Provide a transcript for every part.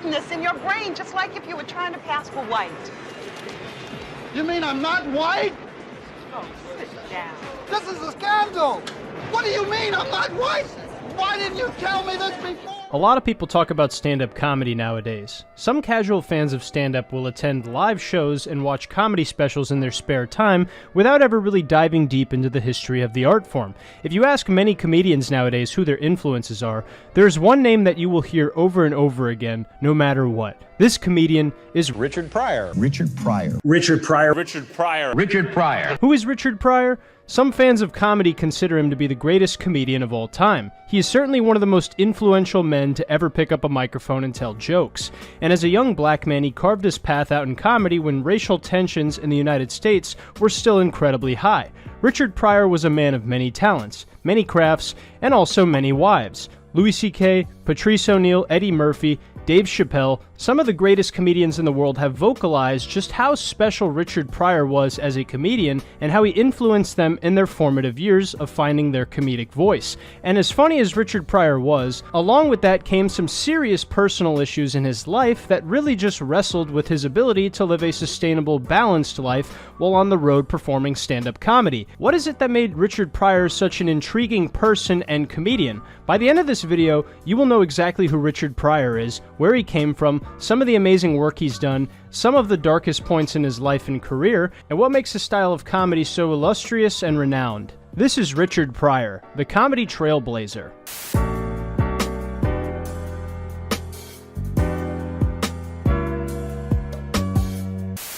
blackness in your brain, just like if you were trying to pass for white. You mean I'm not white? Oh, sit down. This is a scandal! What do you mean I'm not white? Why didn't you tell me this before? A lot of people talk about stand-up comedy nowadays. Some casual fans of stand-up will attend live shows and watch comedy specials in their spare time without ever really diving deep into the history of the art form. If you ask many comedians nowadays who their influences are, there's one name that you will hear over and over again, no matter what. This comedian is Richard Pryor. Richard Pryor. Richard Pryor. Richard Pryor. Richard Pryor. Who is Richard Pryor? Some fans of comedy consider him to be the greatest comedian of all time. He is certainly one of the most influential men to ever pick up a microphone and tell jokes. And as a young black man, he carved his path out in comedy when racial tensions in the United States were still incredibly high. Richard Pryor was a man of many talents, many crafts, and also many wives. Louis C.K., Patrice O'Neal, Eddie Murphy, Dave Chappelle, some of the greatest comedians in the world have vocalized just how special Richard Pryor was as a comedian and how he influenced them in their formative years of finding their comedic voice. And as funny as Richard Pryor was, along with that came some serious personal issues in his life that really just wrestled with his ability to live a sustainable, balanced life while on the road performing stand-up comedy. What is it that made Richard Pryor such an intriguing person and comedian? By the end of this video, you will know exactly who Richard Pryor is, where he came from, some of the amazing work he's done, some of the darkest points in his life and career, and what makes his style of comedy so illustrious and renowned. This is Richard Pryor, the comedy trailblazer.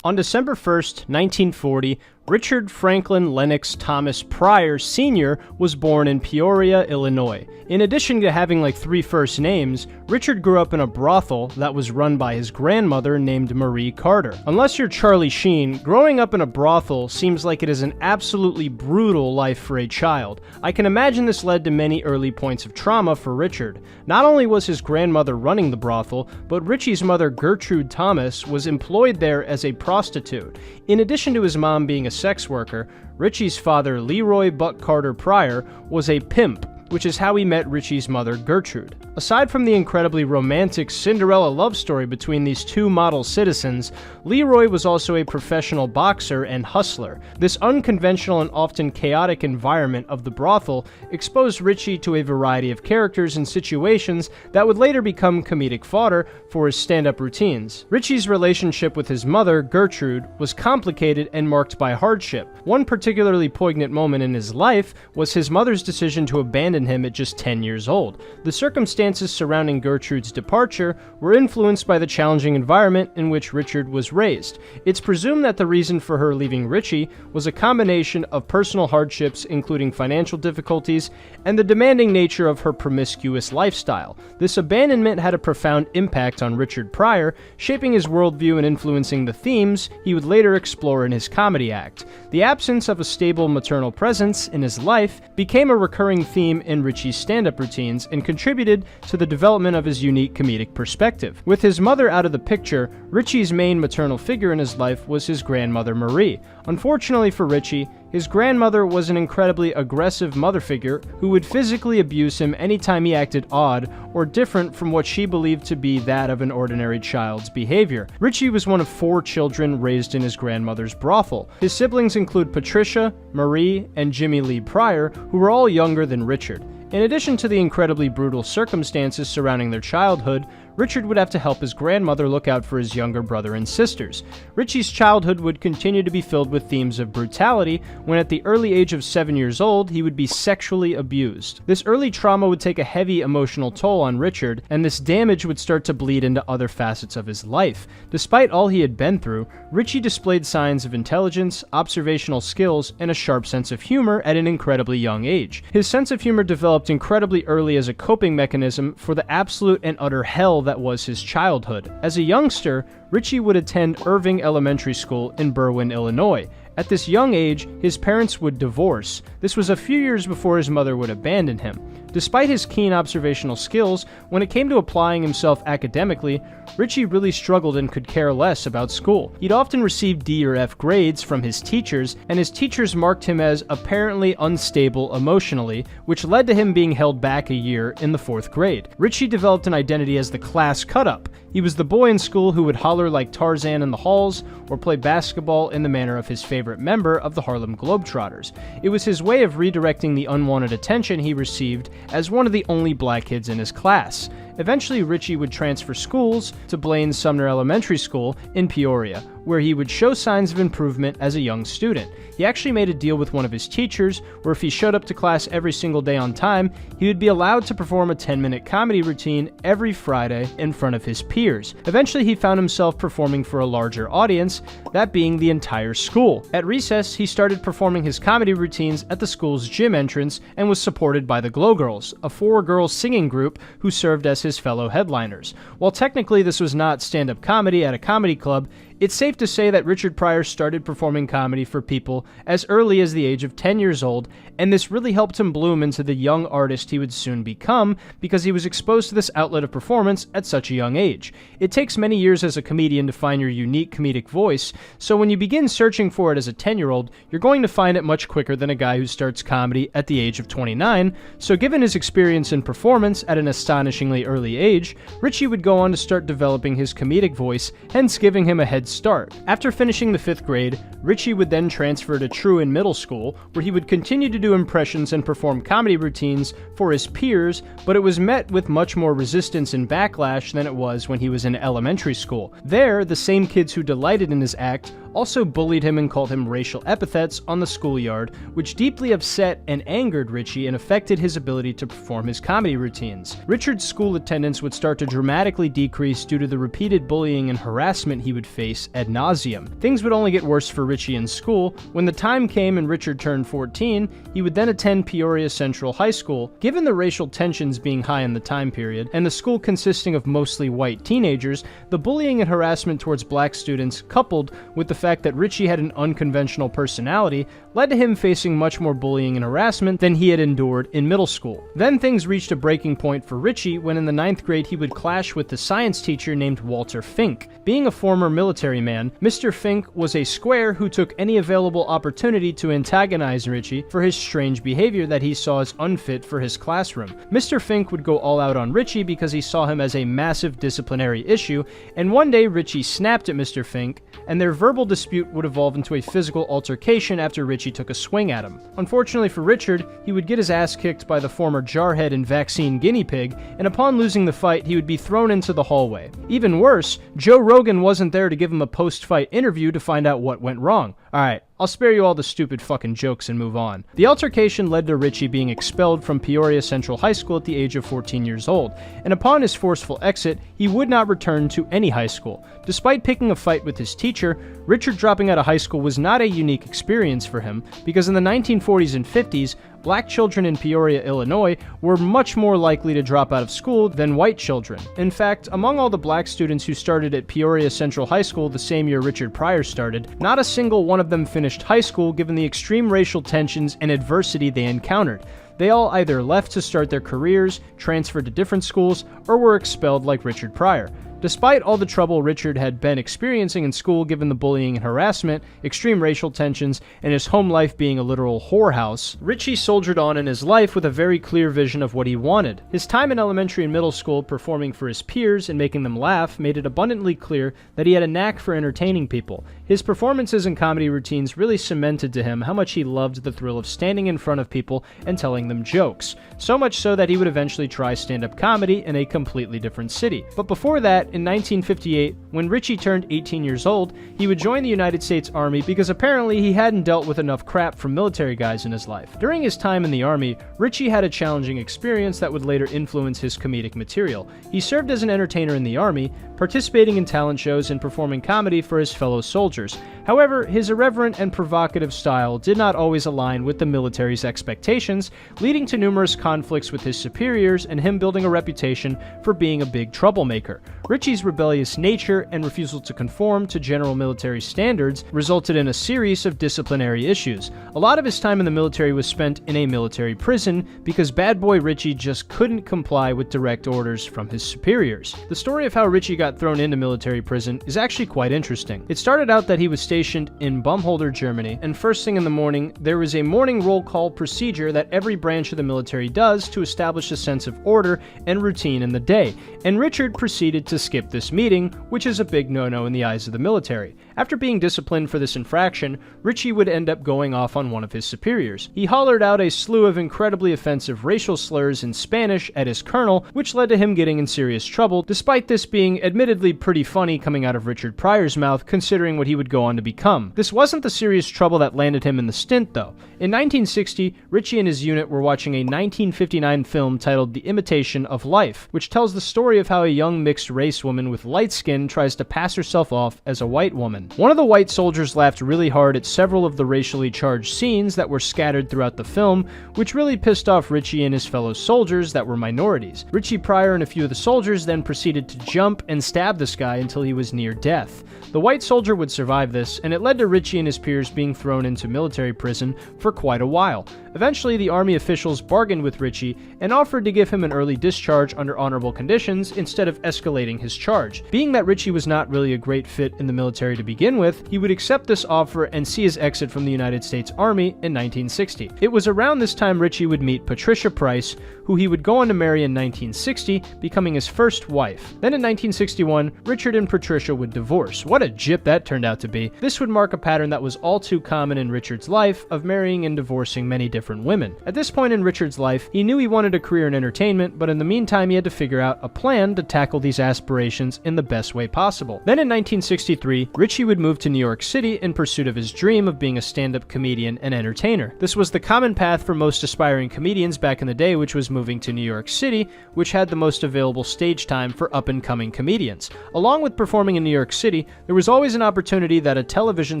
On December 1st, 1940, Richard Franklin Lennox Thomas Pryor Sr. was born in Peoria, Illinois. In addition to having like 3 first names, Richard grew up in a brothel that was run by his grandmother named Marie Carter. Unless you're Charlie Sheen, growing up in a brothel seems like it is an absolutely brutal life for a child. I can imagine this led to many early points of trauma for Richard. Not only was his grandmother running the brothel, but Richie's mother Gertrude Thomas was employed there as a prostitute. In addition to his mom being a sex worker, Richie's father, Leroy Buck Carter Pryor, was a pimp, which is how he met Richie's mother, Gertrude. Aside from the incredibly romantic Cinderella love story between these two model citizens, Leroy was also a professional boxer and hustler. This unconventional and often chaotic environment of the brothel exposed Richie to a variety of characters and situations that would later become comedic fodder for his stand-up routines. Richie's relationship with his mother, Gertrude, was complicated and marked by hardship. One particularly poignant moment in his life was his mother's decision to abandon him at just 10 years old. The circumstances surrounding Gertrude's departure were influenced by the challenging environment in which Richard was raised. It's presumed that the reason for her leaving Richie was a combination of personal hardships, including financial difficulties, and the demanding nature of her promiscuous lifestyle. This abandonment had a profound impact on Richard Pryor, shaping his worldview and influencing the themes he would later explore in his comedy act. The absence of a stable maternal presence in his life became a recurring theme in Richie's stand-up routines and contributed to the development of his unique comedic perspective. With his mother out of the picture, Richie's main maternal figure in his life was his grandmother Marie. Unfortunately for Richie, his grandmother was an incredibly aggressive mother figure who would physically abuse him anytime he acted odd or different from what she believed to be that of an ordinary child's behavior. Richie was one of 4 children raised in his grandmother's brothel. His siblings include Patricia, Marie, and Jimmy Lee Pryor, who were all younger than Richard. In addition to the incredibly brutal circumstances surrounding their childhood, Richard would have to help his grandmother look out for his younger brother and sisters. Richie's childhood would continue to be filled with themes of brutality when at the early age of 7 years old, he would be sexually abused. This early trauma would take a heavy emotional toll on Richard, and this damage would start to bleed into other facets of his life. Despite all he had been through, Richie displayed signs of intelligence, observational skills, and a sharp sense of humor at an incredibly young age. His sense of humor developed incredibly early as a coping mechanism for the absolute and utter hell that was his childhood. As a youngster, Richie would attend Irving Elementary School in Berwyn, Illinois. At this young age, his parents would divorce. This was a few years before his mother would abandon him. Despite his keen observational skills, when it came to applying himself academically, Richie really struggled and could care less about school. He'd often receive D or F grades from his teachers, and his teachers marked him as apparently unstable emotionally, which led to him being held back a year in the 4th grade. Richie developed an identity as the class cut-up. He was the boy in school who would holler like Tarzan in the halls or play basketball in the manner of his favorite member of the Harlem Globetrotters. It was his way of redirecting the unwanted attention he received as one of the only black kids in his class. Eventually, Richie would transfer schools to Blaine's Sumner Elementary School in Peoria, where he would show signs of improvement as a young student. He actually made a deal with one of his teachers, where if he showed up to class every single day on time, he would be allowed to perform a 10-minute comedy routine every Friday in front of his peers. Eventually, he found himself performing for a larger audience, that being the entire school. At recess, he started performing his comedy routines at the school's gym entrance and was supported by the Glow Girls, a 4-girl singing group who served as his fellow headliners. While technically this was not stand-up comedy at a comedy club, it's safe to say that Richard Pryor started performing comedy for people as early as the age of 10 years old, and this really helped him bloom into the young artist he would soon become because he was exposed to this outlet of performance at such a young age. It takes many years as a comedian to find your unique comedic voice, so when you begin searching for it as a 10-year-old, you're going to find it much quicker than a guy who starts comedy at the age of 29, so given his experience in performance at an astonishingly early age, Richie would go on to start developing his comedic voice, hence giving him a head start. After finishing the 5th grade, Richie would then transfer to Truman Middle School, where he would continue to do impressions and perform comedy routines for his peers, but it was met with much more resistance and backlash than it was when he was in elementary school. There, the same kids who delighted in his act also bullied him and called him racial epithets on the schoolyard, which deeply upset and angered Richie and affected his ability to perform his comedy routines. Richard's school attendance would start to dramatically decrease due to the repeated bullying and harassment he would face ad nauseum. Things would only get worse for Richie in school. When the time came and Richard turned 14, he would then attend Peoria Central High School. Given the racial tensions being high in the time period, and the school consisting of mostly white teenagers, the bullying and harassment towards black students, coupled with the fact that Richie had an unconventional personality, led to him facing much more bullying and harassment than he had endured in middle school. Then things reached a breaking point for Richie when in the 9th grade he would clash with the science teacher named Walter Fink. Being a former military man, Mr. Fink was a square who took any available opportunity to antagonize Richie for his strange behavior that he saw as unfit for his classroom. Mr. Fink would go all out on Richie because he saw him as a massive disciplinary issue, and one day Richie snapped at Mr. Fink, and their verbal dispute would evolve into a physical altercation after Richie took a swing at him. Unfortunately for Richard, he would get his ass kicked by the former jarhead and vaccine guinea pig, and upon losing the fight, he would be thrown into the hallway. Even worse, Joe Rogan wasn't there to give him a post-fight interview to find out what went wrong. Alright, I'll spare you all the stupid fucking jokes and move on. The altercation led to Richie being expelled from Peoria Central High School at the age of 14 years old, and upon his forceful exit, he would not return to any high school. Despite picking a fight with his teacher, Richard dropping out of high school was not a unique experience for him, because in the 1940s and 50s, black children in Peoria, Illinois were much more likely to drop out of school than white children. In fact, among all the black students who started at Peoria Central High School the same year Richard Pryor started, not a single one of them finished high school given the extreme racial tensions and adversity they encountered. They all either left to start their careers, transferred to different schools, or were expelled like Richard Pryor. Despite all the trouble Richard had been experiencing in school given the bullying and harassment, extreme racial tensions, and his home life being a literal whorehouse, Richie soldiered on in his life with a very clear vision of what he wanted. His time in elementary and middle school performing for his peers and making them laugh made it abundantly clear that he had a knack for entertaining people. His performances and comedy routines really cemented to him how much he loved the thrill of standing in front of people and telling them jokes, so much so that he would eventually try stand-up comedy in a completely different city. But before that, in 1958, when Richie turned 18 years old, he would join the United States Army because apparently he hadn't dealt with enough crap from military guys in his life. During his time in the Army, Richie had a challenging experience that would later influence his comedic material. He served as an entertainer in the Army, participating in talent shows and performing comedy for his fellow soldiers. However, his irreverent and provocative style did not always align with the military's expectations, leading to numerous conflicts with his superiors and him building a reputation for being a big troublemaker. Ritchie's rebellious nature and refusal to conform to general military standards resulted in a series of disciplinary issues. A lot of his time in the military was spent in a military prison because bad boy Ritchie just couldn't comply with direct orders from his superiors. The story of how Ritchie got thrown into military prison is actually quite interesting. It started out that he was stationed in Bumholder, Germany, and first thing in the morning, there was a morning roll call procedure that every branch of the military does to establish a sense of order and routine in the day, and Richard proceeded to skip this meeting, which is a big no-no in the eyes of the military. After being disciplined for this infraction, Ritchie would end up going off on one of his superiors. He hollered out a slew of incredibly offensive racial slurs in Spanish at his colonel, which led to him getting in serious trouble, despite this being admittedly pretty funny coming out of Richard Pryor's mouth considering what he would go on to become. This wasn't the serious trouble that landed him in the stint, though. In 1960, Ritchie and his unit were watching a 1959 film titled The Imitation of Life, which tells the story of how a young mixed-race woman with light skin tries to pass herself off as a white woman. One of the white soldiers laughed really hard at several of the racially charged scenes that were scattered throughout the film, which really pissed off Ritchie and his fellow soldiers that were minorities. Ritchie, Pryor, and a few of the soldiers then proceeded to jump and stab this guy until he was near death. The white soldier would survive this, and it led to Ritchie and his peers being thrown into military prison for quite a while. Eventually, the army officials bargained with Ritchie and offered to give him an early discharge under honorable conditions instead of escalating his charge. Being that Ritchie was not really a great fit in the military to begin with, he would accept this offer and see his exit from the United States Army in 1960. It was around this time Ritchie would meet Patricia Price, who he would go on to marry in 1960, becoming his first wife. Then in 1961, Richard and Patricia would divorce. What a jip that turned out to be. This would mark a pattern that was all too common in Richard's life of marrying and divorcing many different women. At this point in Richard's life, he knew he wanted a career in entertainment, but in the meantime he had to figure out a plan to tackle these aspirations in the best way possible. Then in 1963, Ritchie would move to New York City in pursuit of his dream of being a stand-up comedian and entertainer. This was the common path for most aspiring comedians back in the day, which was moving to New York City, which had the most available stage time for up-and-coming comedians. Along with performing in New York City, there was always an opportunity that a television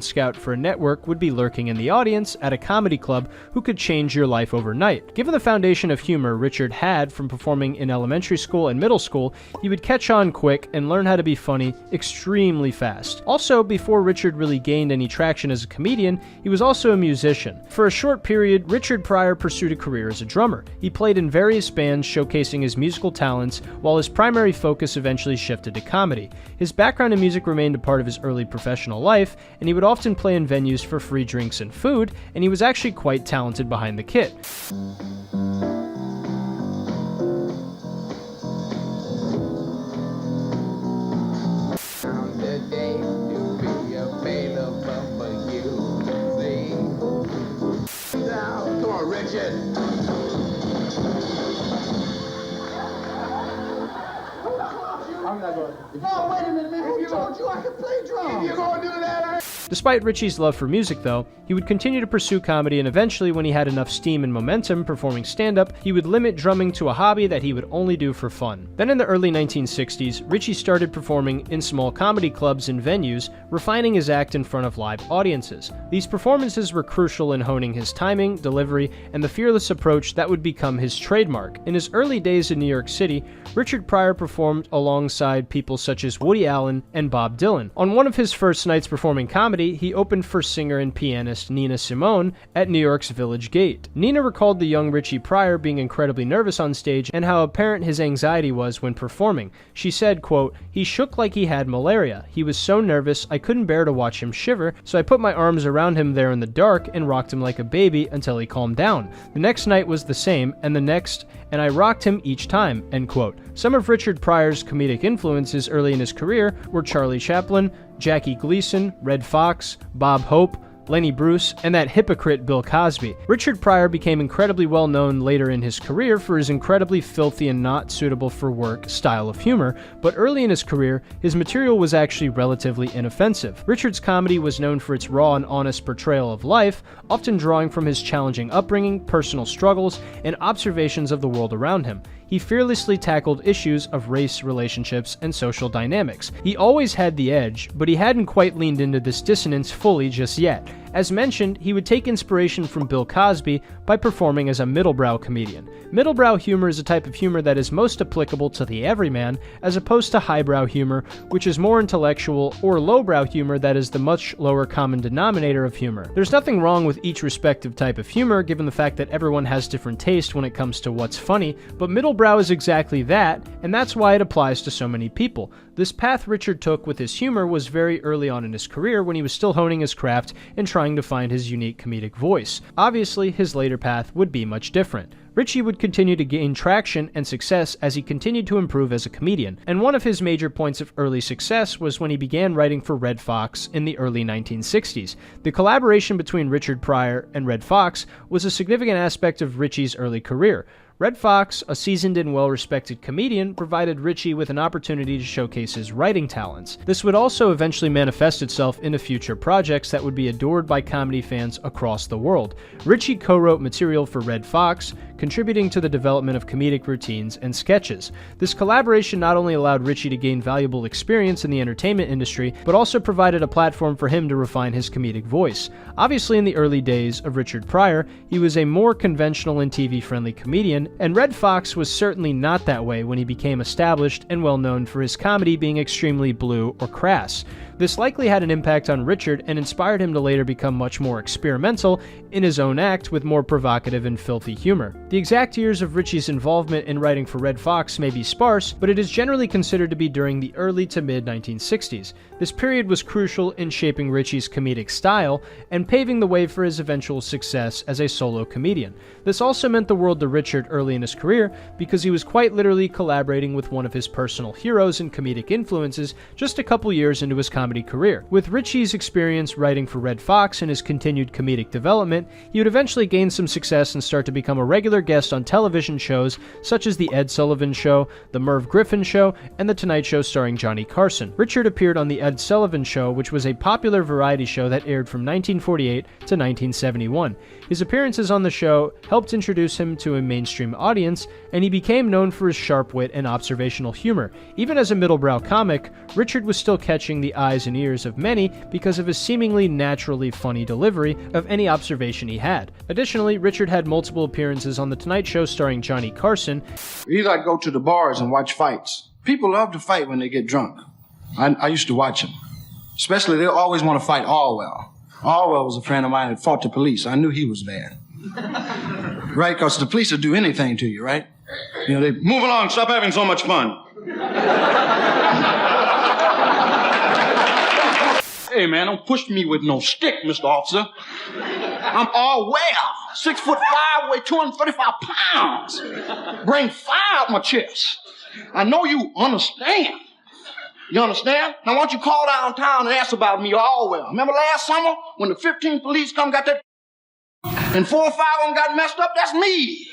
scout for a network would be lurking in the audience at a comedy club who could change your life overnight. Given the foundation of humor Richard had from performing in elementary school and middle school, he would catch on quick and learn how to be funny extremely fast. Also, before Richard really gained any traction as a comedian, he was also a musician. For a short period, Richard Pryor pursued a career as a drummer. He played in various bands showcasing his musical talents, while his primary focus eventually shifted to comedy. His background in music remained a part of his early professional life, and he would often play in venues for free drinks and food, and he was actually quite talented behind the kit. Come on, Richard. Oh, wait a minute, man. Who told you I could play drums? If you're gonna do that, Despite Ritchie's love for music, though, he would continue to pursue comedy, and eventually, when he had enough steam and momentum performing stand-up, he would limit drumming to a hobby that he would only do for fun. Then in the early 1960s, Ritchie started performing in small comedy clubs and venues, refining his act in front of live audiences. These performances were crucial in honing his timing, delivery, and the fearless approach that would become his trademark. In his early days in New York City, Richard Pryor performed alongside people such as Woody Allen and Bob Dylan. On one of his first nights performing comedy, he opened for singer and pianist Nina Simone at New York's Village Gate. Nina recalled the young Ritchie Pryor being incredibly nervous on stage and how apparent his anxiety was when performing. She said, quote, "He shook like he had malaria. He was so nervous, I couldn't bear to watch him shiver, so I put my arms around him there in the dark and rocked him like a baby until he calmed down. The next night was the same, and the next, and I rocked him each time," end quote. Some of Richard Pryor's comedic influences early in his career were Charlie Chaplin, Jackie Gleason, Red Fox, Bob Hope, Lenny Bruce, and that hypocrite Bill Cosby. Richard Pryor became incredibly well known later in his career for his incredibly filthy and not suitable for work style of humor, but early in his career, his material was actually relatively inoffensive. Richard's comedy was known for its raw and honest portrayal of life, often drawing from his challenging upbringing, personal struggles, and observations of the world around him. he fearlessly tackled issues of race, relationships, and social dynamics. He always had the edge, but he hadn't quite leaned into this dissonance fully just yet. As mentioned, he would take inspiration from Bill Cosby by performing as a middlebrow comedian. Middlebrow humor is a type of humor that is most applicable to the everyman, as opposed to highbrow humor, which is more intellectual, or lowbrow humor that is the much lower common denominator of humor. There's nothing wrong with each respective type of humor, given the fact that everyone has different taste when it comes to what's funny, but middlebrow is exactly that, and that's why it applies to so many people. This path Richard took with his humor was very early on in his career, when he was still honing his craft and trying to find his unique comedic voice. Obviously, his later path would be much different. Richie would continue to gain traction and success as he continued to improve as a comedian, and one of his major points of early success was when he began writing for Redd Foxx in the early 1960s. The collaboration between Richard Pryor and Redd Foxx was a significant aspect of Richie's early career. Redd Foxx, a seasoned and well-respected comedian, provided Richie with an opportunity to showcase his writing talents. This would also eventually manifest itself into future projects that would be adored by comedy fans across the world. Richie co-wrote material for Redd Foxx, contributing to the development of comedic routines and sketches. This collaboration not only allowed Richie to gain valuable experience in the entertainment industry, but also provided a platform for him to refine his comedic voice. Obviously, in the early days of Richard Pryor, he was a more conventional and TV-friendly comedian, and Redd Foxx was certainly not that way when he became established and well known for his comedy being extremely blue or crass. This likely had an impact on Richard and inspired him to later become much more experimental in his own act with more provocative and filthy humor. The exact years of Richie's involvement in writing for Redd Foxx may be sparse, but it is generally considered to be during the early to mid-1960s. This period was crucial in shaping Richie's comedic style and paving the way for his eventual success as a solo comedian. This also meant the world to Richard early in his career because he was quite literally collaborating with one of his personal heroes and comedic influences just a couple years into his comedy career. With Richie's experience writing for Redd Foxx and his continued comedic development, he would eventually gain some success and start to become a regular guest on television shows such as The Ed Sullivan Show, The Merv Griffin Show, and The Tonight Show starring Johnny Carson. Richard appeared on The Ed Sullivan Show, which was a popular variety show that aired from 1948 to 1971. His appearances on the show helped introduce him to a mainstream audience, and he became known for his sharp wit and observational humor. Even as a middlebrow comic, Richard was still catching the eyes and ears of many because of his seemingly naturally funny delivery of any observation he had. Additionally, Richard had multiple appearances on The Tonight Show starring Johnny Carson. We like go to the bars and watch fights. People love to fight when they get drunk. I used to watch them. Especially, they always want to fight Orwell. Orwell was a friend of mine that fought the police. I knew he was bad. Right? Because the police will do anything to you, right? You know, they move along, stop having so much fun. Hey, man, don't push me with no stick, Mr. Officer. I'm all well. 6'5", weigh 235 pounds. Bring fire out my chest. I know you understand. You understand? Now, why don't you call downtown and ask about me all well? Remember last summer when the 15 police come got that and 4 or 5 of them got messed up? That's me.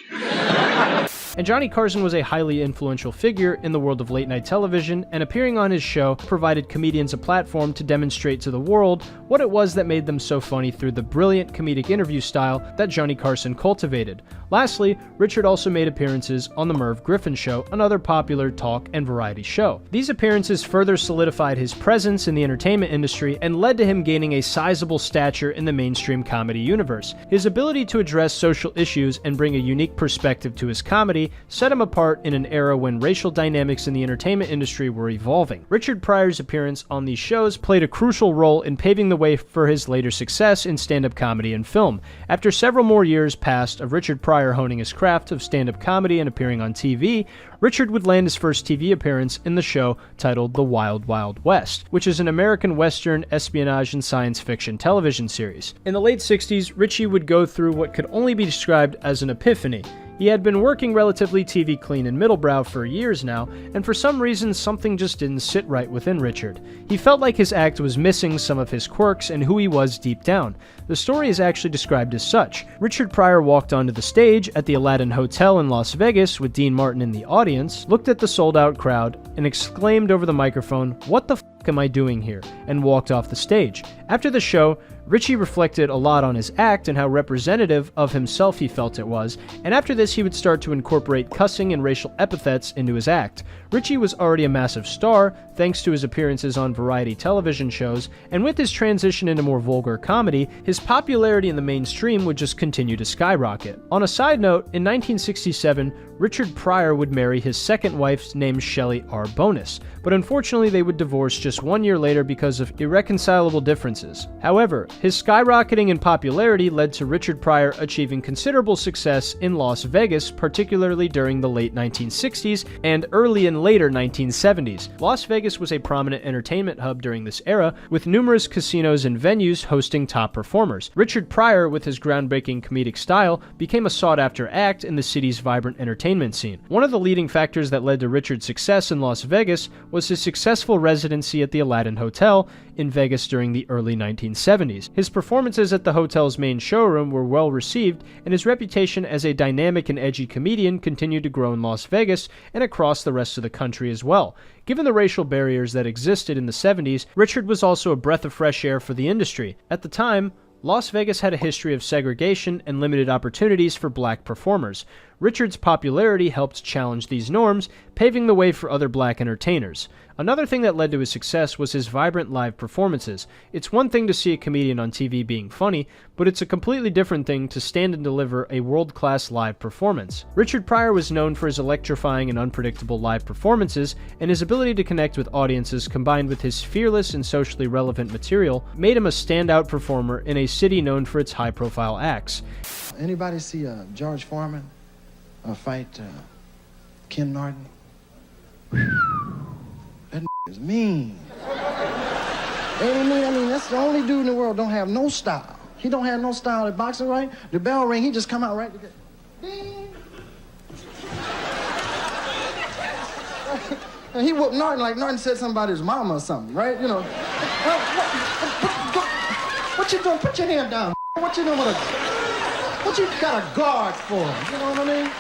And Johnny Carson was a highly influential figure in the world of late-night television, and appearing on his show provided comedians a platform to demonstrate to the world what it was that made them so funny through the brilliant comedic interview style that Johnny Carson cultivated. Lastly, Richard also made appearances on The Merv Griffin Show, another popular talk and variety show. These appearances further solidified his presence in the entertainment industry and led to him gaining a sizable stature in the mainstream comedy universe. His ability to address social issues and bring a unique perspective to his comedy set him apart in an era when racial dynamics in the entertainment industry were evolving. Richard Pryor's appearance on these shows played a crucial role in paving the way for his later success in stand-up comedy and film. After several more years passed of Richard Pryor honing his craft of stand-up comedy and appearing on TV, Richard would land his first TV appearance in the show titled The Wild Wild West, which is an American Western espionage and science fiction television series. In the late 60s, Richie would go through what could only be described as an epiphany. He had been working relatively TV clean and middlebrow for years now, and for some reason something just didn't sit right within Richard. He felt like his act was missing some of his quirks and who he was deep down. The story is actually described as such. Richard Pryor walked onto the stage at the Aladdin Hotel in Las Vegas with Dean Martin in the audience, looked at the sold-out crowd, and exclaimed over the microphone, "What the f*** am I doing here?" and walked off the stage. After the show, Richie reflected a lot on his act and how representative of himself he felt it was, and after this he would start to incorporate cussing and racial epithets into his act. Richie was already a massive star, thanks to his appearances on variety television shows, and with his transition into more vulgar comedy, his popularity in the mainstream would just continue to skyrocket. On a side note, in 1967, Richard Pryor would marry his second wife named Shelley R. Bonus, but unfortunately they would divorce just 1 year later because of irreconcilable differences. However, his skyrocketing in popularity led to Richard Pryor achieving considerable success in Las Vegas, particularly during the late 1960s and early and later 1970s. Las Vegas was a prominent entertainment hub during this era, with numerous casinos and venues hosting top performers. Richard Pryor, with his groundbreaking comedic style, became a sought-after act in the city's vibrant entertainment scene. One of the leading factors that led to Richard's success in Las Vegas was his successful residency at the Aladdin Hotel in Vegas during the early 1970s. His performances at the hotel's main showroom were well received, and his reputation as a dynamic and edgy comedian continued to grow in Las Vegas and across the rest of the country as well. Given the racial barriers that existed in the 70s, Richard was also a breath of fresh air for the industry. At the time, Las Vegas had a history of segregation and limited opportunities for black performers. Richard's popularity helped challenge these norms, paving the way for other black entertainers. Another thing that led to his success was his vibrant live performances. It's one thing to see a comedian on TV being funny, but it's a completely different thing to stand and deliver a world-class live performance. Richard Pryor was known for his electrifying and unpredictable live performances, and his ability to connect with audiences combined with his fearless and socially relevant material made him a standout performer in a city known for its high-profile acts. Anybody see George Foreman fight Ken Norton? That is mean. Ain't he mean? I mean, that's the only dude in the world don't have no style. He don't have no style at boxing, right? The bell ring, he just come out right to get ding. And he whooped Norton like Norton said something about his mama or something, right? You know. What you doing? Put your hand down. What you doing with what you got a guard for? You know what I mean?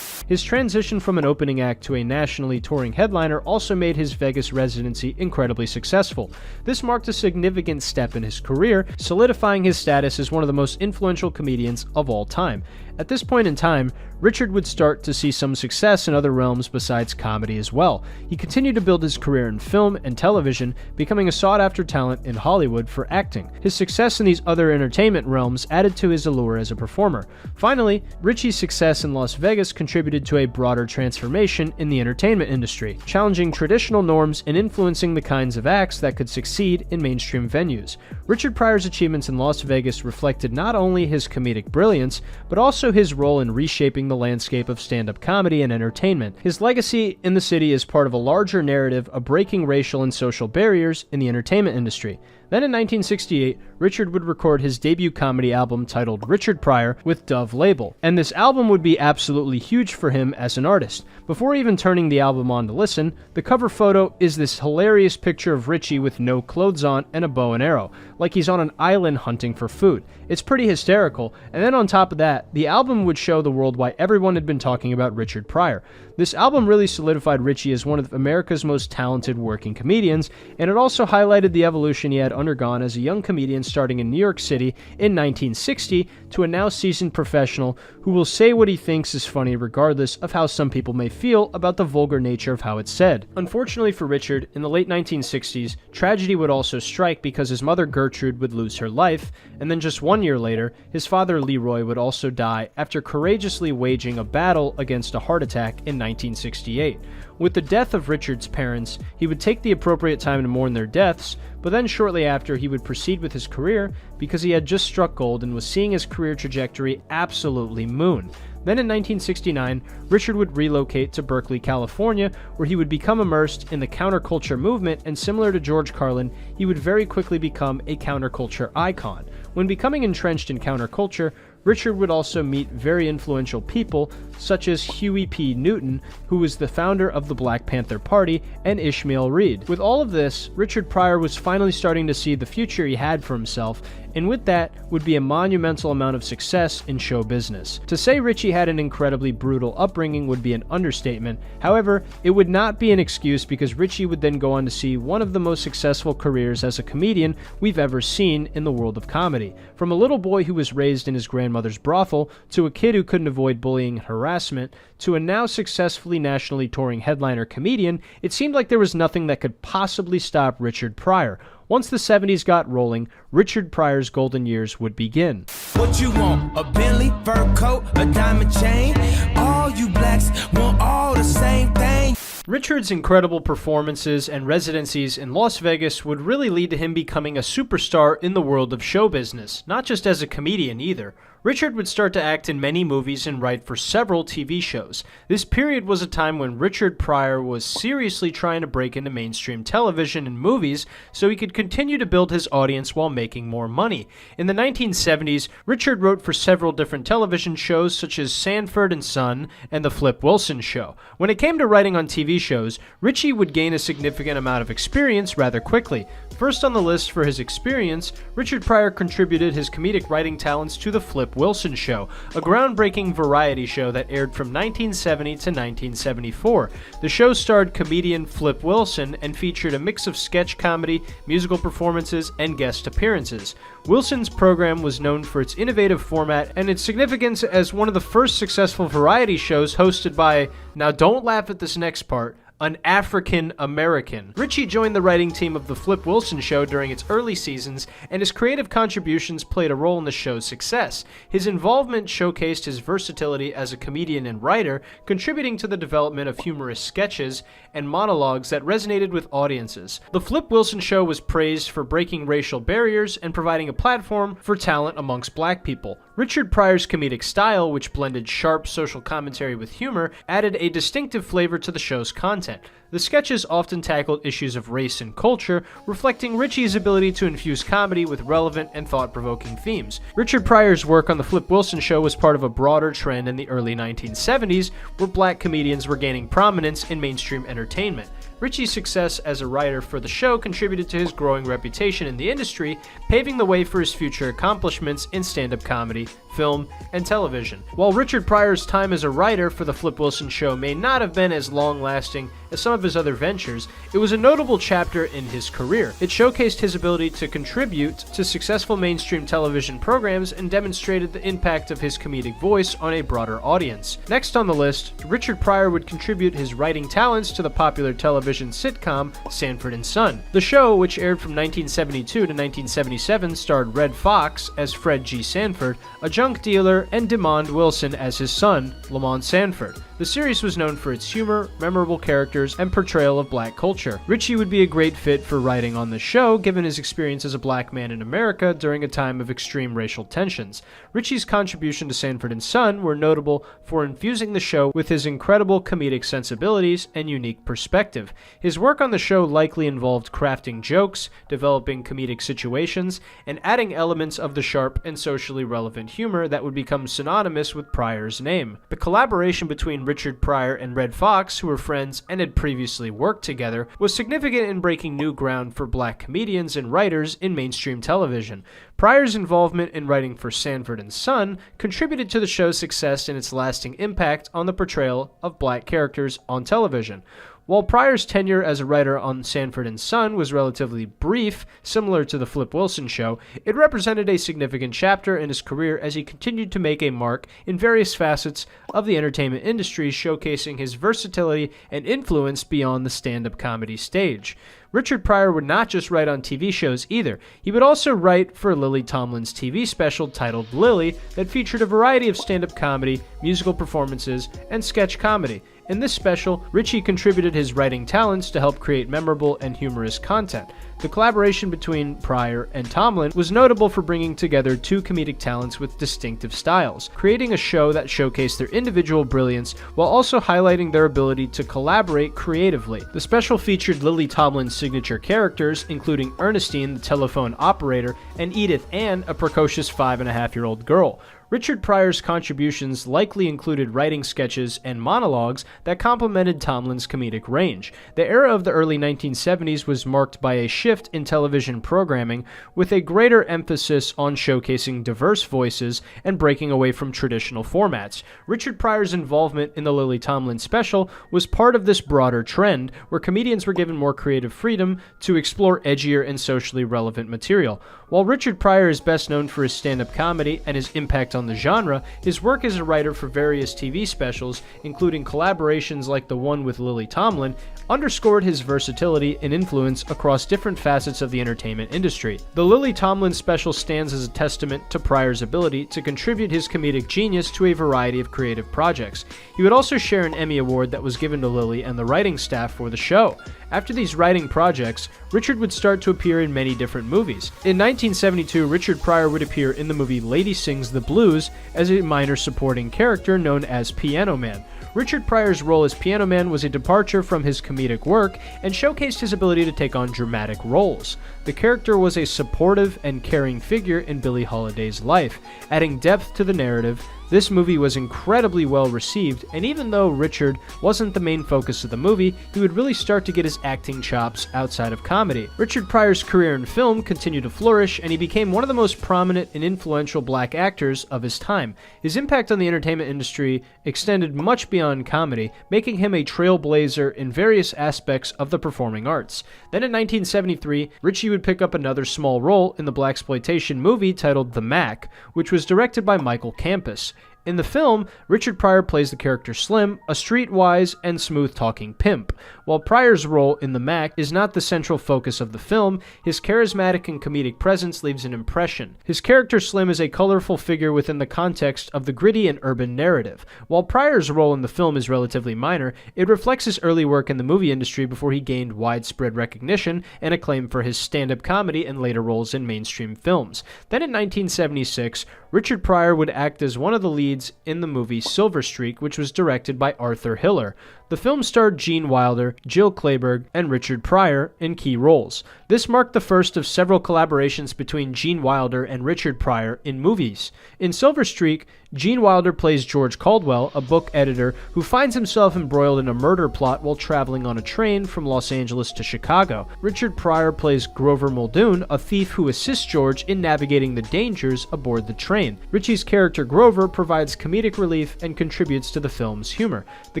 His transition from an opening act to a nationally touring headliner also made his Vegas residency incredibly successful. This marked a significant step in his career, solidifying his status as one of the most influential comedians of all time. At this point in time, Richard would start to see some success in other realms besides comedy as well. He continued to build his career in film and television, becoming a sought-after talent in Hollywood for acting. His success in these other entertainment realms added to his allure as a performer. Finally, Richie's success in Las Vegas contributed to a broader transformation in the entertainment industry, challenging traditional norms and influencing the kinds of acts that could succeed in mainstream venues. Richard Pryor's achievements in Las Vegas reflected not only his comedic brilliance, but also his role in reshaping the landscape of stand-up comedy and entertainment. His legacy in the city is part of a larger narrative of breaking racial and social barriers in the entertainment industry. Then in 1968, Richard would record his debut comedy album titled Richard Pryor with Dove label, and this album would be absolutely huge for him as an artist. Before even turning the album on to listen, the cover photo is this hilarious picture of Richie with no clothes on and a bow and arrow, like he's on an island hunting for food. It's pretty hysterical, and then on top of that, the album would show the world why everyone had been talking about Richard Pryor. This album really solidified Richie as one of America's most talented working comedians, and it also highlighted the evolution he had undergone as a young comedian starting in New York City in 1960 to a now seasoned professional who will say what he thinks is funny regardless of how some people may feel about the vulgar nature of how it's said. Unfortunately for Richard, in the late 1960s, tragedy would also strike because his mother Gertrude would lose her life, and then just 1 year later, his father Leroy would also die after courageously waging a battle against a heart attack in 1968. With the death of Richard's parents, he would take the appropriate time to mourn their deaths, but then shortly after he would proceed with his career because he had just struck gold and was seeing his career trajectory absolutely moon. Then in 1969, Richard would relocate to Berkeley, California, where he would become immersed in the counterculture movement, and similar to George Carlin, he would very quickly become a counterculture icon. When becoming entrenched in counterculture, Richard would also meet very influential people such as Huey P. Newton, who was the founder of the Black Panther Party, and Ishmael Reed. With all of this, Richard Pryor was finally starting to see the future he had for himself, and with that would be a monumental amount of success in show business. To say Richie had an incredibly brutal upbringing would be an understatement. However, it would not be an excuse because Richie would then go on to see one of the most successful careers as a comedian we've ever seen in the world of comedy. From a little boy who was raised in his grandmother's brothel, to a kid who couldn't avoid bullying and harassment, to a now successfully nationally touring headliner comedian, it seemed like there was nothing that could possibly stop Richard Pryor. Once the 70s got rolling, Richard Pryor's golden years would begin. What you want? A Bentley, fur coat, a diamond chain? All you blacks want all the same thing. Richard's incredible performances and residencies in Las Vegas would really lead to him becoming a superstar in the world of show business, not just as a comedian either. Richard would start to act in many movies and write for several TV shows. This period was a time when Richard Pryor was seriously trying to break into mainstream television and movies so he could continue to build his audience while making more money. In the 1970s, Richard wrote for several different television shows such as Sanford & Son and The Flip Wilson Show. When it came to writing on TV shows, Richie would gain a significant amount of experience rather quickly. First on the list for his experience, Richard Pryor contributed his comedic writing talents to The Flip Wilson Show, a groundbreaking variety show that aired from 1970 to 1974. The show starred comedian Flip Wilson and featured a mix of sketch comedy, musical performances, and guest appearances. Wilson's program was known for its innovative format and its significance as one of the first successful variety shows hosted by, now don't laugh at this next part, an African American. Richie joined the writing team of The Flip Wilson Show during its early seasons, and his creative contributions played a role in the show's success. His involvement showcased his versatility as a comedian and writer, contributing to the development of humorous sketches and monologues that resonated with audiences. The Flip Wilson Show was praised for breaking racial barriers and providing a platform for talent amongst black people. Richard Pryor's comedic style, which blended sharp social commentary with humor, added a distinctive flavor to the show's content. The sketches often tackled issues of race and culture, reflecting Richie's ability to infuse comedy with relevant and thought-provoking themes. Richard Pryor's work on The Flip Wilson Show was part of a broader trend in the early 1970s, where black comedians were gaining prominence in mainstream entertainment. Richie's success as a writer for the show contributed to his growing reputation in the industry, paving the way for his future accomplishments in stand-up comedy, film, and television. While Richard Pryor's time as a writer for The Flip Wilson Show may not have been as long-lasting as some of his other ventures, it was a notable chapter in his career. It showcased his ability to contribute to successful mainstream television programs and demonstrated the impact of his comedic voice on a broader audience. Next on the list, Richard Pryor would contribute his writing talents to the popular television sitcom Sanford & Son. The show, which aired from 1972 to 1977, starred Red Fox as Fred G. Sanford, a junk dealer, and Demond Wilson as his son, Lamont Sanford. The series was known for its humor, memorable characters, and portrayal of black culture. Richie would be a great fit for writing on the show, given his experience as a black man in America during a time of extreme racial tensions. Richie's contribution to Sanford & Son were notable for infusing the show with his incredible comedic sensibilities and unique perspective. His work on the show likely involved crafting jokes, developing comedic situations, and adding elements of the sharp and socially relevant humor that would become synonymous with Pryor's name. The collaboration between Richard Pryor and Red Fox, who were friends and had previously worked together, was significant in breaking new ground for black comedians and writers in mainstream television. Pryor's involvement in writing for Sanford & Son contributed to the show's success and its lasting impact on the portrayal of black characters on television. While Pryor's tenure as a writer on Sanford & Son was relatively brief, similar to The Flip Wilson Show, it represented a significant chapter in his career as he continued to make a mark in various facets of the entertainment industry, showcasing his versatility and influence beyond the stand-up comedy stage. Richard Pryor would not just write on TV shows either. He would also write for Lily Tomlin's TV special titled Lily that featured a variety of stand-up comedy, musical performances, and sketch comedy. In this special, Richie contributed his writing talents to help create memorable and humorous content. The collaboration between Pryor and Tomlin was notable for bringing together two comedic talents with distinctive styles, creating a show that showcased their individual brilliance while also highlighting their ability to collaborate creatively. The special featured Lily Tomlin's signature characters, including Ernestine, the telephone operator, and Edith Ann, a precocious 5.5-year-old girl. Richard Pryor's contributions likely included writing sketches and monologues that complemented Tomlin's comedic range. The era of the early 1970s was marked by a shift in television programming, with a greater emphasis on showcasing diverse voices and breaking away from traditional formats. Richard Pryor's involvement in the Lily Tomlin special was part of this broader trend, where comedians were given more creative freedom to explore edgier and socially relevant material. While Richard Pryor is best known for his stand-up comedy and his impact on the genre, his work as a writer for various TV specials, including collaborations like the one with Lily Tomlin, underscored his versatility and influence across different facets of the entertainment industry. The Lily Tomlin special stands as a testament to Pryor's ability to contribute his comedic genius to a variety of creative projects. He would also share an Emmy Award that was given to Lily and the writing staff for the show. After these writing projects, Richard would start to appear in many different movies. In 1972, Richard Pryor would appear in the movie Lady Sings the Blues as a minor supporting character known as Piano Man. Richard Pryor's role as Piano Man was a departure from his comedic work and showcased his ability to take on dramatic roles. The character was a supportive and caring figure in Billie Holiday's life, adding depth to the narrative. This movie was incredibly well received, and even though Richard wasn't the main focus of the movie, he would really start to get his acting chops outside of comedy. Richard Pryor's career in film continued to flourish, and he became one of the most prominent and influential black actors of his time. His impact on the entertainment industry extended much beyond comedy, making him a trailblazer in various aspects of the performing arts. Then in 1973, Richie would pick up another small role in the blaxploitation movie titled The Mac, which was directed by Michael Campus. In the film, Richard Pryor plays the character Slim, a streetwise and smooth-talking pimp. While Pryor's role in The Mac is not the central focus of the film, his charismatic and comedic presence leaves an impression. His character Slim is a colorful figure within the context of the gritty and urban narrative. While Pryor's role in the film is relatively minor, it reflects his early work in the movie industry before he gained widespread recognition and acclaim for his stand-up comedy and later roles in mainstream films. Then in 1976, Richard Pryor would act as one of the leads in the movie Silver Streak, which was directed by Arthur Hiller. The film starred Gene Wilder, Jill Clayburgh, and Richard Pryor in key roles. This marked the first of several collaborations between Gene Wilder and Richard Pryor in movies. In Silver Streak, Gene Wilder plays George Caldwell, a book editor who finds himself embroiled in a murder plot while traveling on a train from Los Angeles to Chicago. Richard Pryor plays Grover Muldoon, a thief who assists George in navigating the dangers aboard the train. Richie's character Grover provides comedic relief and contributes to the film's humor. The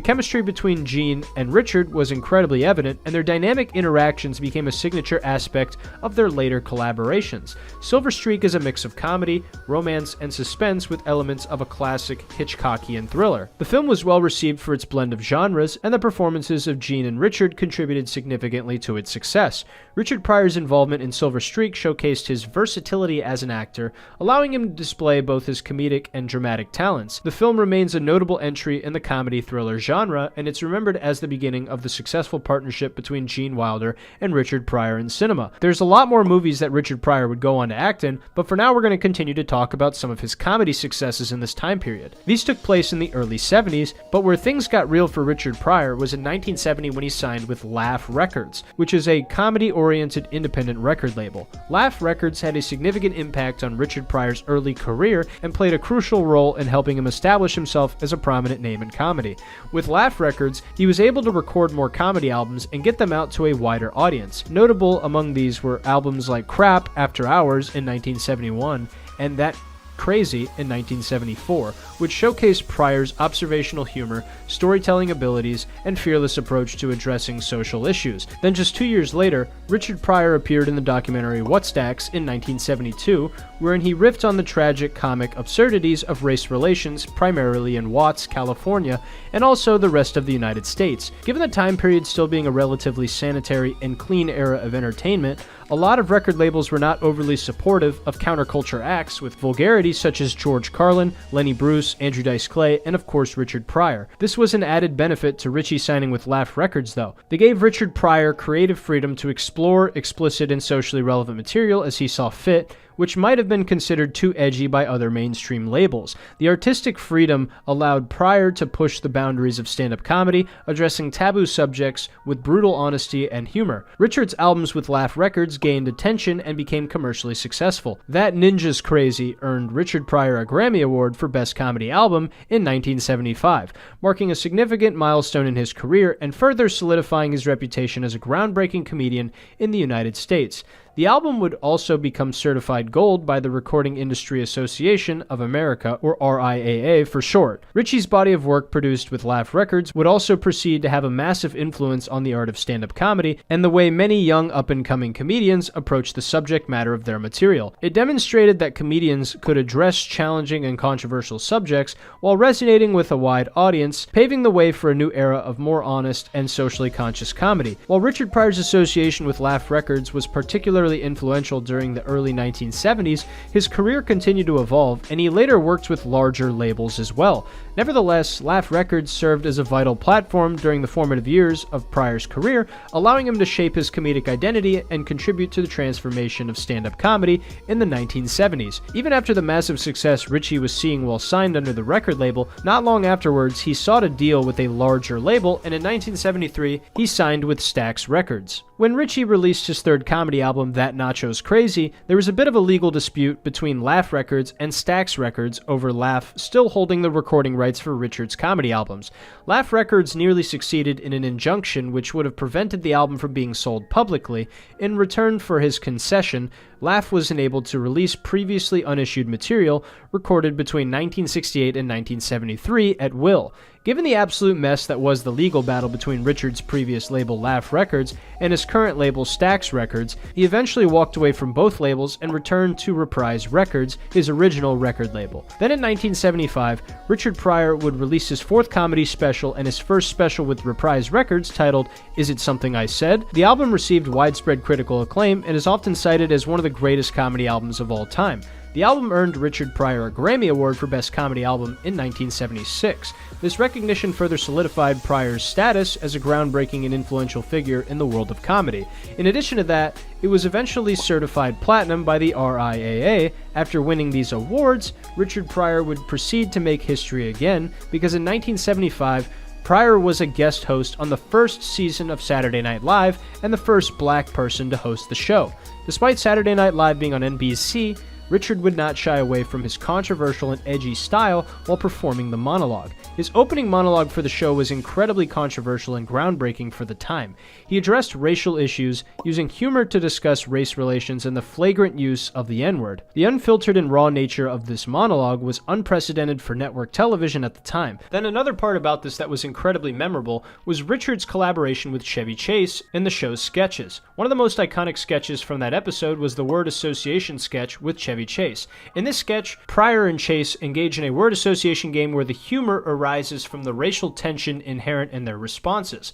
chemistry between Gene and Richard was incredibly evident, and their dynamic interactions became a signature aspect of their later collaborations. Silver Streak is a mix of comedy, romance, and suspense with elements of a classic Hitchcockian thriller. The film was well received for its blend of genres, and the performances of Gene and Richard contributed significantly to its success. Richard Pryor's involvement in Silver Streak showcased his versatility as an actor, allowing him to display both his comedic and dramatic talents. The film remains a notable entry in the comedy thriller genre, and it's remembered as the beginning of the successful partnership between Gene Wilder and Richard Pryor in cinema. There's a lot more movies that Richard Pryor would go on to act in, but for now we're going to continue to talk about some of his comedy successes in this time period. These took place in the early 70s, but where things got real for Richard Pryor was in 1970 when he signed with Laugh Records, which is a comedy-oriented independent record label. Laugh Records had a significant impact on Richard Pryor's early career and played a crucial role in helping him establish himself as a prominent name in comedy. With Laugh Records, he was able to record more comedy albums and get them out to a wider audience. Notable among these were albums like Crap After Hours in 1971 and That Crazy in 1974, which showcased Pryor's observational humor, storytelling abilities, and fearless approach to addressing social issues. Then just 2 years later, Richard Pryor appeared in the documentary What Stacks in 1972, wherein he riffed on the tragic comic absurdities of race relations primarily in Watts, California, and also the rest of the United States. Given the time period still being a relatively sanitary and clean era of entertainment, a lot of record labels were not overly supportive of counterculture acts with vulgarities such as George Carlin, Lenny Bruce, Andrew Dice Clay, and of course Richard Pryor. This was an added benefit to Richie signing with Laugh Records though. They gave Richard Pryor creative freedom to explore explicit and socially relevant material as he saw fit, which might have been considered too edgy by other mainstream labels. The artistic freedom allowed Pryor to push the boundaries of stand-up comedy, addressing taboo subjects with brutal honesty and humor. Richard's albums with Laugh Records gained attention and became commercially successful. That Ninja's Crazy earned Richard Pryor a Grammy Award for Best Comedy Album in 1975, marking a significant milestone in his career and further solidifying his reputation as a groundbreaking comedian in the United States. The album would also become certified gold by the Recording Industry Association of America, or RIAA for short. Richie's body of work produced with Laugh Records would also proceed to have a massive influence on the art of stand-up comedy and the way many young up-and-coming comedians approach the subject matter of their material. It demonstrated that comedians could address challenging and controversial subjects while resonating with a wide audience, paving the way for a new era of more honest and socially conscious comedy. While Richard Pryor's association with Laugh Records was particularly influential during the early 1970s, his career continued to evolve, and he later worked with larger labels as well. Nevertheless, Laugh Records served as a vital platform during the formative years of Pryor's career, allowing him to shape his comedic identity and contribute to the transformation of stand-up comedy in the 1970s. Even after the massive success Richie was seeing while signed under the record label, not long afterwards he sought a deal with a larger label, and in 1973 he signed with Stax Records. When Richie released his third comedy album, That Nacho's Crazy, there was a bit of a legal dispute between Laugh Records and Stax Records over Laugh still holding the recording rights for Richard's comedy albums. Laugh Records nearly succeeded in an injunction which would have prevented the album from being sold publicly. In return for his concession, Laugh was enabled to release previously unissued material recorded between 1968 and 1973 at will. Given the absolute mess that was the legal battle between Richard's previous label Laugh Records and his current label Stax Records, he eventually walked away from both labels and returned to Reprise Records, his original record label. Then in 1975, Richard Pryor would release his fourth comedy special and his first special with Reprise Records titled Is It Something I Said? The album received widespread critical acclaim and is often cited as one of the greatest comedy albums of all time. The album earned Richard Pryor a Grammy Award for Best Comedy Album in 1976. This recognition further solidified Pryor's status as a groundbreaking and influential figure in the world of comedy. In addition to that, it was eventually certified platinum by the RIAA. After winning these awards, Richard Pryor would proceed to make history again, because in 1975, Pryor was a guest host on the first season of Saturday Night Live and the first black person to host the show. Despite Saturday Night Live being on NBC, Richard would not shy away from his controversial and edgy style while performing the monologue. His opening monologue for the show was incredibly controversial and groundbreaking for the time. He addressed racial issues, using humor to discuss race relations and the flagrant use of the N-word. The unfiltered and raw nature of this monologue was unprecedented for network television at the time. Then another part about this that was incredibly memorable was Richard's collaboration with Chevy Chase in the show's sketches. One of the most iconic sketches from that episode was the word association sketch with Chevy Chase. In this sketch, Pryor and Chase engage in a word association game where the humor arises from the racial tension inherent in their responses.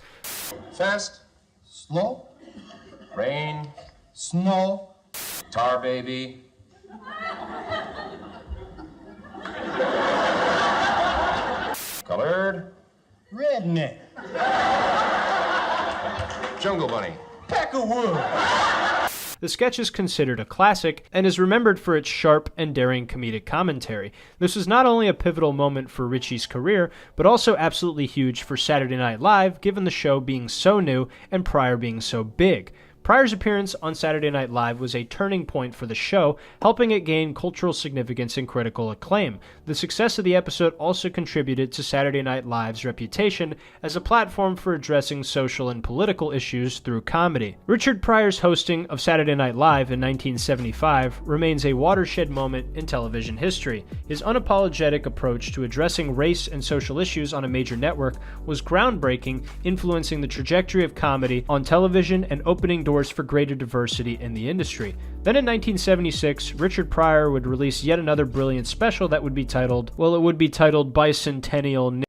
Fast, slow, rain, snow, tar baby, colored, redneck, jungle bunny, pack of wood. The sketch is considered a classic and is remembered for its sharp and daring comedic commentary. This was not only a pivotal moment for Richie's career, but also absolutely huge for Saturday Night Live, given the show being so new and Pryor being so big. Pryor's appearance on Saturday Night Live was a turning point for the show, helping it gain cultural significance and critical acclaim. The success of the episode also contributed to Saturday Night Live's reputation as a platform for addressing social and political issues through comedy. Richard Pryor's hosting of Saturday Night Live in 1975 remains a watershed moment in television history. His unapologetic approach to addressing race and social issues on a major network was groundbreaking, influencing the trajectory of comedy on television and opening doors for greater diversity in the industry. Then in 1976, Richard Pryor would release yet another brilliant special that would be titled Bicentennial.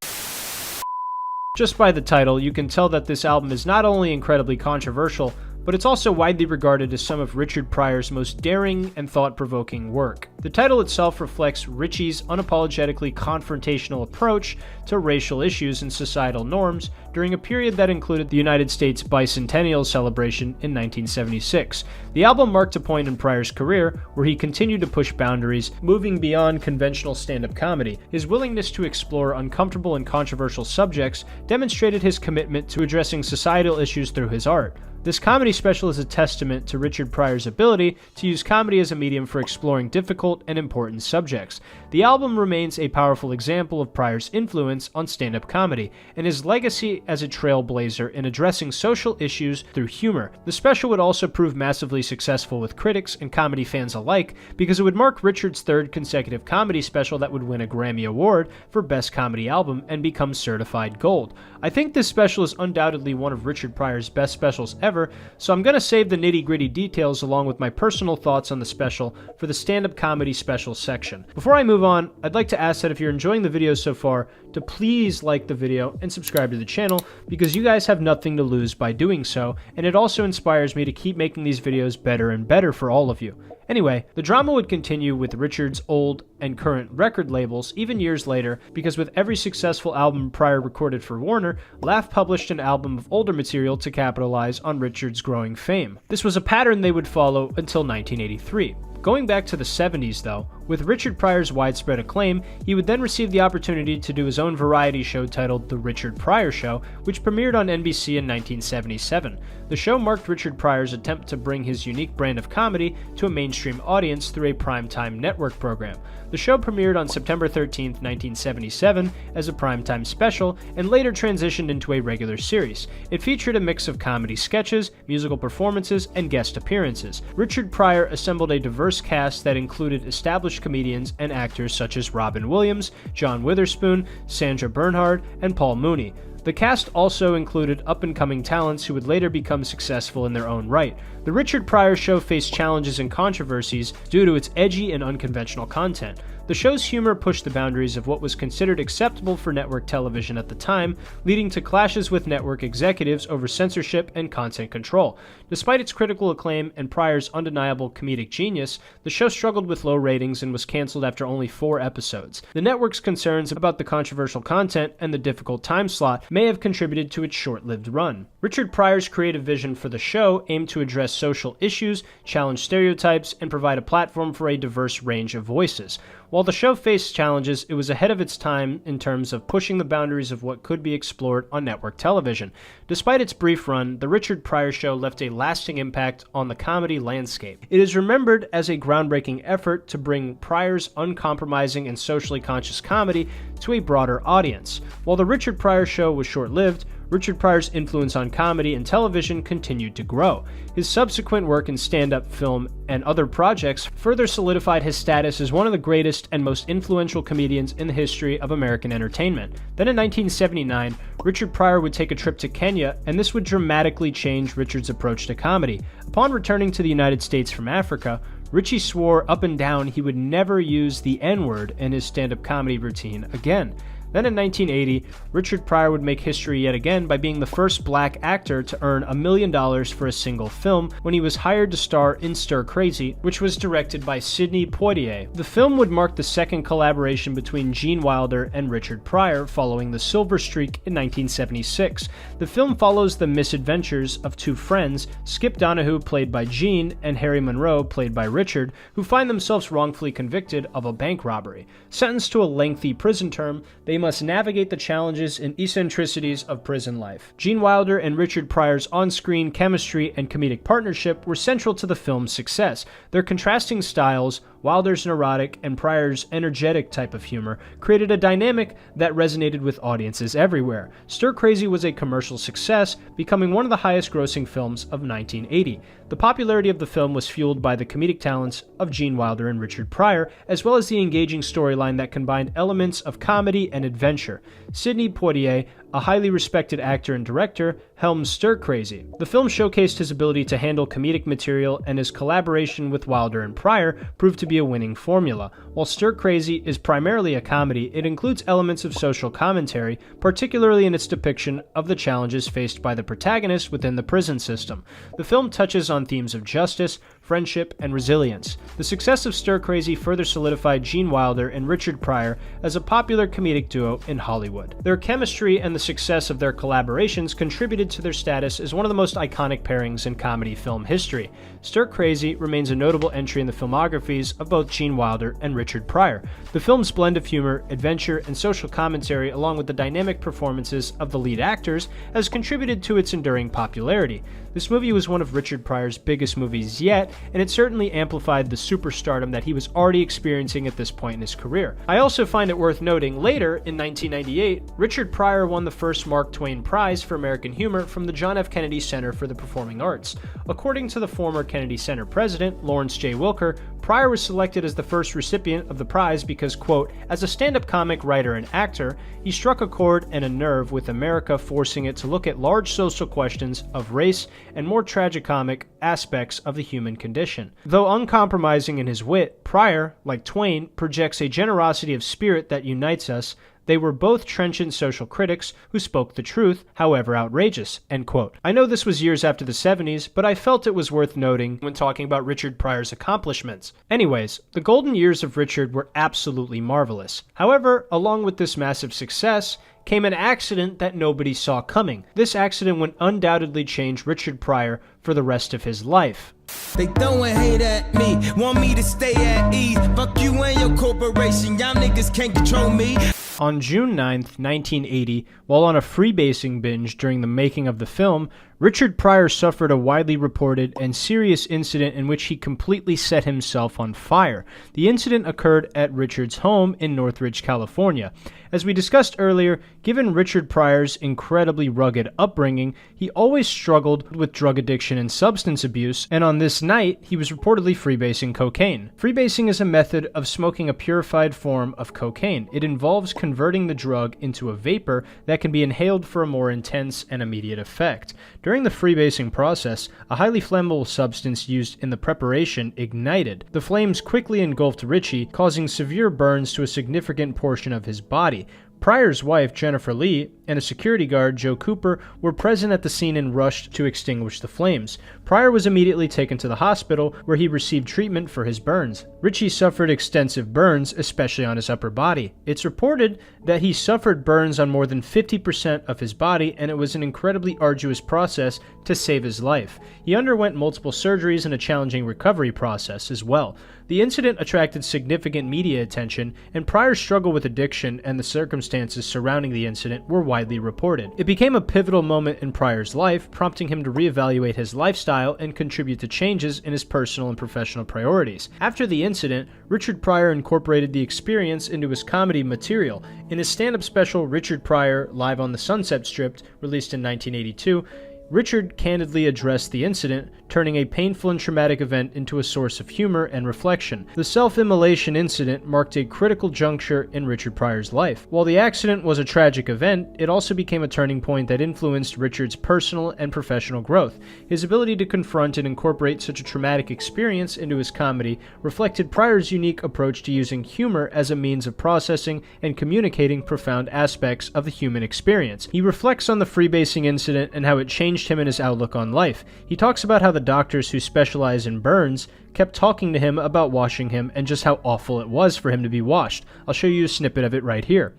Just by the title, you can tell that this album is not only incredibly controversial, but it's also widely regarded as some of Richard Pryor's most daring and thought-provoking work. The title itself reflects Ritchie's unapologetically confrontational approach to racial issues and societal norms during a period that included the United States bicentennial celebration in 1976. The album marked a point in Pryor's career where he continued to push boundaries, moving beyond conventional stand-up comedy. His willingness to explore uncomfortable and controversial subjects demonstrated his commitment to addressing societal issues through his art. This comedy special is a testament to Richard Pryor's ability to use comedy as a medium for exploring difficult and important subjects. The album remains a powerful example of Pryor's influence on stand-up comedy, and his legacy as a trailblazer in addressing social issues through humor. The special would also prove massively successful with critics and comedy fans alike, because it would mark Richard's third consecutive comedy special that would win a Grammy Award for Best Comedy Album and become certified gold. I think this special is undoubtedly one of Richard Pryor's best specials ever, so I'm going to save the nitty-gritty details along with my personal thoughts on the special for the stand-up comedy special section. Before I move on, I'd like to ask that if you're enjoying the video so far, to please like the video and subscribe to the channel, because you guys have nothing to lose by doing so, and it also inspires me to keep making these videos better and better for all of you. Anyway, the drama would continue with Richard's old and current record labels even years later, because with every successful album Pryor recorded for Warner, Laugh published an album of older material to capitalize on Richard's growing fame. This was a pattern they would follow until 1983. Going back to the 70s though, with Richard Pryor's widespread acclaim, he would then receive the opportunity to do his own variety show titled The Richard Pryor Show, which premiered on NBC in 1977. The show marked Richard Pryor's attempt to bring his unique brand of comedy to a mainstream audience through a primetime network program. The show premiered on September 13, 1977 as a primetime special, and later transitioned into a regular series. It featured a mix of comedy sketches, musical performances, and guest appearances. Richard Pryor assembled a diverse cast that included established comedians and actors such as Robin Williams, John Witherspoon, Sandra Bernhard, and Paul Mooney. The cast also included up-and-coming talents who would later become successful in their own right. The Richard Pryor Show faced challenges and controversies due to its edgy and unconventional content. The show's humor pushed the boundaries of what was considered acceptable for network television at the time, leading to clashes with network executives over censorship and content control. Despite its critical acclaim and Pryor's undeniable comedic genius, the show struggled with low ratings and was canceled after only 4 episodes. The network's concerns about the controversial content and the difficult time slot may have contributed to its short-lived run. Richard Pryor's creative vision for the show aimed to address social issues, challenge stereotypes, and provide a platform for a diverse range of voices. While the show faced challenges, it was ahead of its time in terms of pushing the boundaries of what could be explored on network television. Despite its brief run, The Richard Pryor Show left a lasting impact on the comedy landscape. It is remembered as a groundbreaking effort to bring Pryor's uncompromising and socially conscious comedy to a broader audience. While The Richard Pryor Show was short-lived, Richard Pryor's influence on comedy and television continued to grow. His subsequent work in stand-up, film, and other projects further solidified his status as one of the greatest and most influential comedians in the history of American entertainment. Then in 1979, Richard Pryor would take a trip to Kenya, and this would dramatically change Richard's approach to comedy. Upon returning to the United States from Africa, Richie swore up and down he would never use the N-word in his stand-up comedy routine again. Then in 1980, Richard Pryor would make history yet again by being the first black actor to earn $1 million for a single film when he was hired to star in Stir Crazy, which was directed by Sidney Poitier. The film would mark the second collaboration between Gene Wilder and Richard Pryor following The Silver Streak in 1976. The film follows the misadventures of two friends, Skip Donahue played by Gene and Harry Monroe played by Richard, who find themselves wrongfully convicted of a bank robbery. Sentenced to a lengthy prison term, they must navigate the challenges and eccentricities of prison life. Gene Wilder and Richard Pryor's on-screen chemistry and comedic partnership were central to the film's success. Their contrasting styles, Wilder's neurotic and Pryor's energetic type of humor, created a dynamic that resonated with audiences everywhere. Stir Crazy was a commercial success, becoming one of the highest-grossing films of 1980. The popularity of the film was fueled by the comedic talents of Gene Wilder and Richard Pryor, as well as the engaging storyline that combined elements of comedy and adventure. Sidney Poitier, a highly respected actor and director, helmed Stir Crazy. The film showcased his ability to handle comedic material, and his collaboration with Wilder and Pryor proved to be a winning formula. While Stir Crazy is primarily a comedy, it includes elements of social commentary, particularly in its depiction of the challenges faced by the protagonist within the prison system. The film touches on themes of justice, friendship, and resilience. The success of Stir Crazy further solidified Gene Wilder and Richard Pryor as a popular comedic duo in Hollywood. Their chemistry and the success of their collaborations contributed to their status as one of the most iconic pairings in comedy film history. Stir Crazy remains a notable entry in the filmographies of both Gene Wilder and Richard Pryor. The film's blend of humor, adventure, and social commentary, along with the dynamic performances of the lead actors, has contributed to its enduring popularity. This movie was one of Richard Pryor's biggest movies yet, and it certainly amplified the superstardom that he was already experiencing at this point in his career. I also find it worth noting, later, in 1998, Richard Pryor won the first Mark Twain Prize for American Humor from the John F. Kennedy Center for the Performing Arts. According to the former Kennedy Center president, Lawrence J. Wilker, Pryor was selected as the first recipient of the prize because, quote, as a stand-up comic, writer, and actor, he struck a chord and a nerve with America, forcing it to look at large social questions of race and more tragicomic aspects of the human condition. Though uncompromising in his wit, Pryor, like Twain, projects a generosity of spirit that unites us. They were both trenchant social critics who spoke the truth, however outrageous, end quote. I know this was years after the 70s, but I felt it was worth noting when talking about Richard Pryor's accomplishments. Anyways, the golden years of Richard were absolutely marvelous. However, along with this massive success, came an accident that nobody saw coming. This accident would undoubtedly change Richard Pryor for the rest of his life. They throwing hate at me, want me to stay at ease. Fuck you and your corporation, y'all niggas can't control me. On June 9th, 1980, while on a freebasing binge during the making of the film, Richard Pryor suffered a widely reported and serious incident in which he completely set himself on fire. The incident occurred at Richard's home in Northridge, California. As we discussed earlier, given Richard Pryor's incredibly rugged upbringing, he always struggled with drug addiction and substance abuse, and on this night, he was reportedly freebasing cocaine. Freebasing is a method of smoking a purified form of cocaine. It involves converting the drug into a vapor that can be inhaled for a more intense and immediate effect. During the freebasing process, a highly flammable substance used in the preparation ignited. The flames quickly engulfed Richie, causing severe burns to a significant portion of his body. Pryor's wife, Jennifer Lee, and a security guard, Joe Cooper, were present at the scene and rushed to extinguish the flames. Pryor was immediately taken to the hospital, where he received treatment for his burns. Richie suffered extensive burns, especially on his upper body. It's reported that he suffered burns on more than 50% of his body, and it was an incredibly arduous process to save his life. He underwent multiple surgeries and a challenging recovery process as well. The incident attracted significant media attention, and Pryor's struggle with addiction and the circumstances surrounding the incident were widely reported. It became a pivotal moment in Pryor's life, prompting him to reevaluate his lifestyle and contribute to changes in his personal and professional priorities. After the incident, Richard Pryor incorporated the experience into his comedy material. In his stand-up special, Richard Pryor, Live on the Sunset Strip, released in 1982, Richard candidly addressed the incident, turning a painful and traumatic event into a source of humor and reflection. The self-immolation incident marked a critical juncture in Richard Pryor's life. While the accident was a tragic event, it also became a turning point that influenced Richard's personal and professional growth. His ability to confront and incorporate such a traumatic experience into his comedy reflected Pryor's unique approach to using humor as a means of processing and communicating profound aspects of the human experience. He reflects on the freebasing incident and how it changed him in his outlook on life. He talks about how the doctors who specialize in burns kept talking to him about washing him and just how awful it was for him to be washed. I'll show you a snippet of it right here.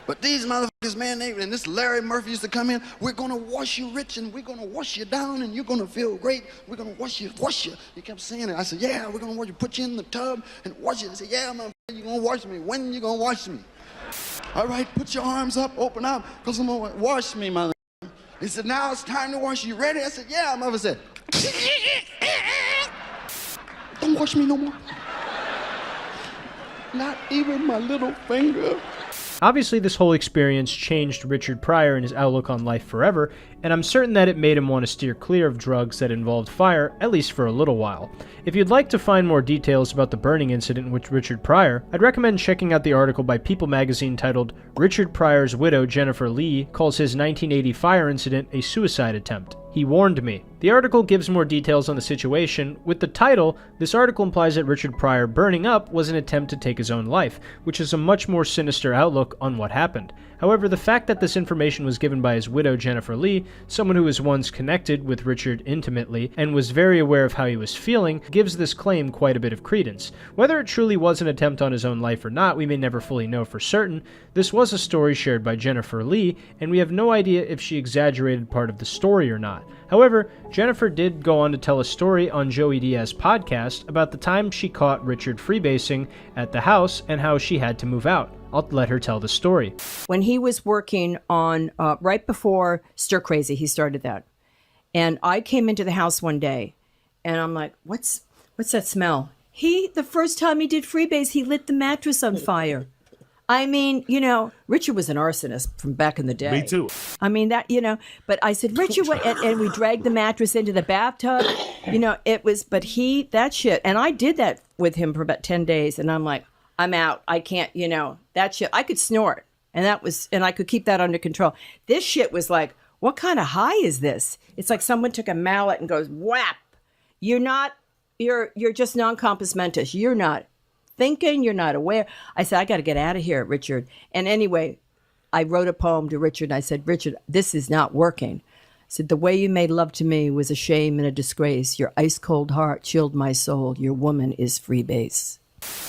But these motherfuckers, man, and this Larry Murphy used to come in, we're gonna wash you rich and we're gonna wash you down and you're gonna feel great. We're gonna wash you. He kept saying it. I said, yeah, we're gonna wash you, put you in the tub and wash you. They said, yeah, motherfucker, you're gonna wash me. When you gonna wash me? All right, put your arms up, open up, because I'm gonna wash me, mother. He said, now it's time to wash you. Ready? I said, yeah. Mother said, don't wash me no more. Not even my little finger. Obviously, this whole experience changed Richard Pryor and his outlook on life forever, and I'm certain that it made him want to steer clear of drugs that involved fire, at least for a little while. If you'd like to find more details about the burning incident with Richard Pryor, I'd recommend checking out the article by People magazine titled "Richard Pryor's Widow Jennifer Lee Calls His 1980 Fire Incident a Suicide Attempt. He Warned Me." The article gives more details on the situation. With the title, this article implies that Richard Pryor burning up was an attempt to take his own life, which is a much more sinister outlook on what happened. However, the fact that this information was given by his widow Jennifer Lee, someone who was once connected with Richard intimately and was very aware of how he was feeling, gives this claim quite a bit of credence. Whether it truly was an attempt on his own life or not, we may never fully know for certain. This was a story shared by Jennifer Lee, and we have no idea if she exaggerated part of the story or not. However, Jennifer did go on to tell a story on Joey Diaz's podcast about the time she caught Richard freebasing at the house and how she had to move out. I'll let her tell the story. When he was working on, right before Stir Crazy, he started that. And I came into the house one day, and I'm like, what's that smell? The first time he did freebase, he lit the mattress on fire. I mean, Richard was an arsonist from back in the day. Me too. I mean, but I said, Richard, what? And we dragged the mattress into the bathtub. That shit. And I did that with him for about 10 days. And I'm like, I'm out. I can't, that shit. I could snort. And I could keep that under control. This shit was like, what kind of high is this? It's like someone took a mallet and goes, whap. You're just non-compos mentis. You're not thinking, you're not aware. I said, I got to get out of here, Richard. And anyway, I wrote a poem to Richard. And I said, Richard, this is not working. I said, the way you made love to me was a shame and a disgrace. Your ice cold heart chilled my soul. Your woman is freebase.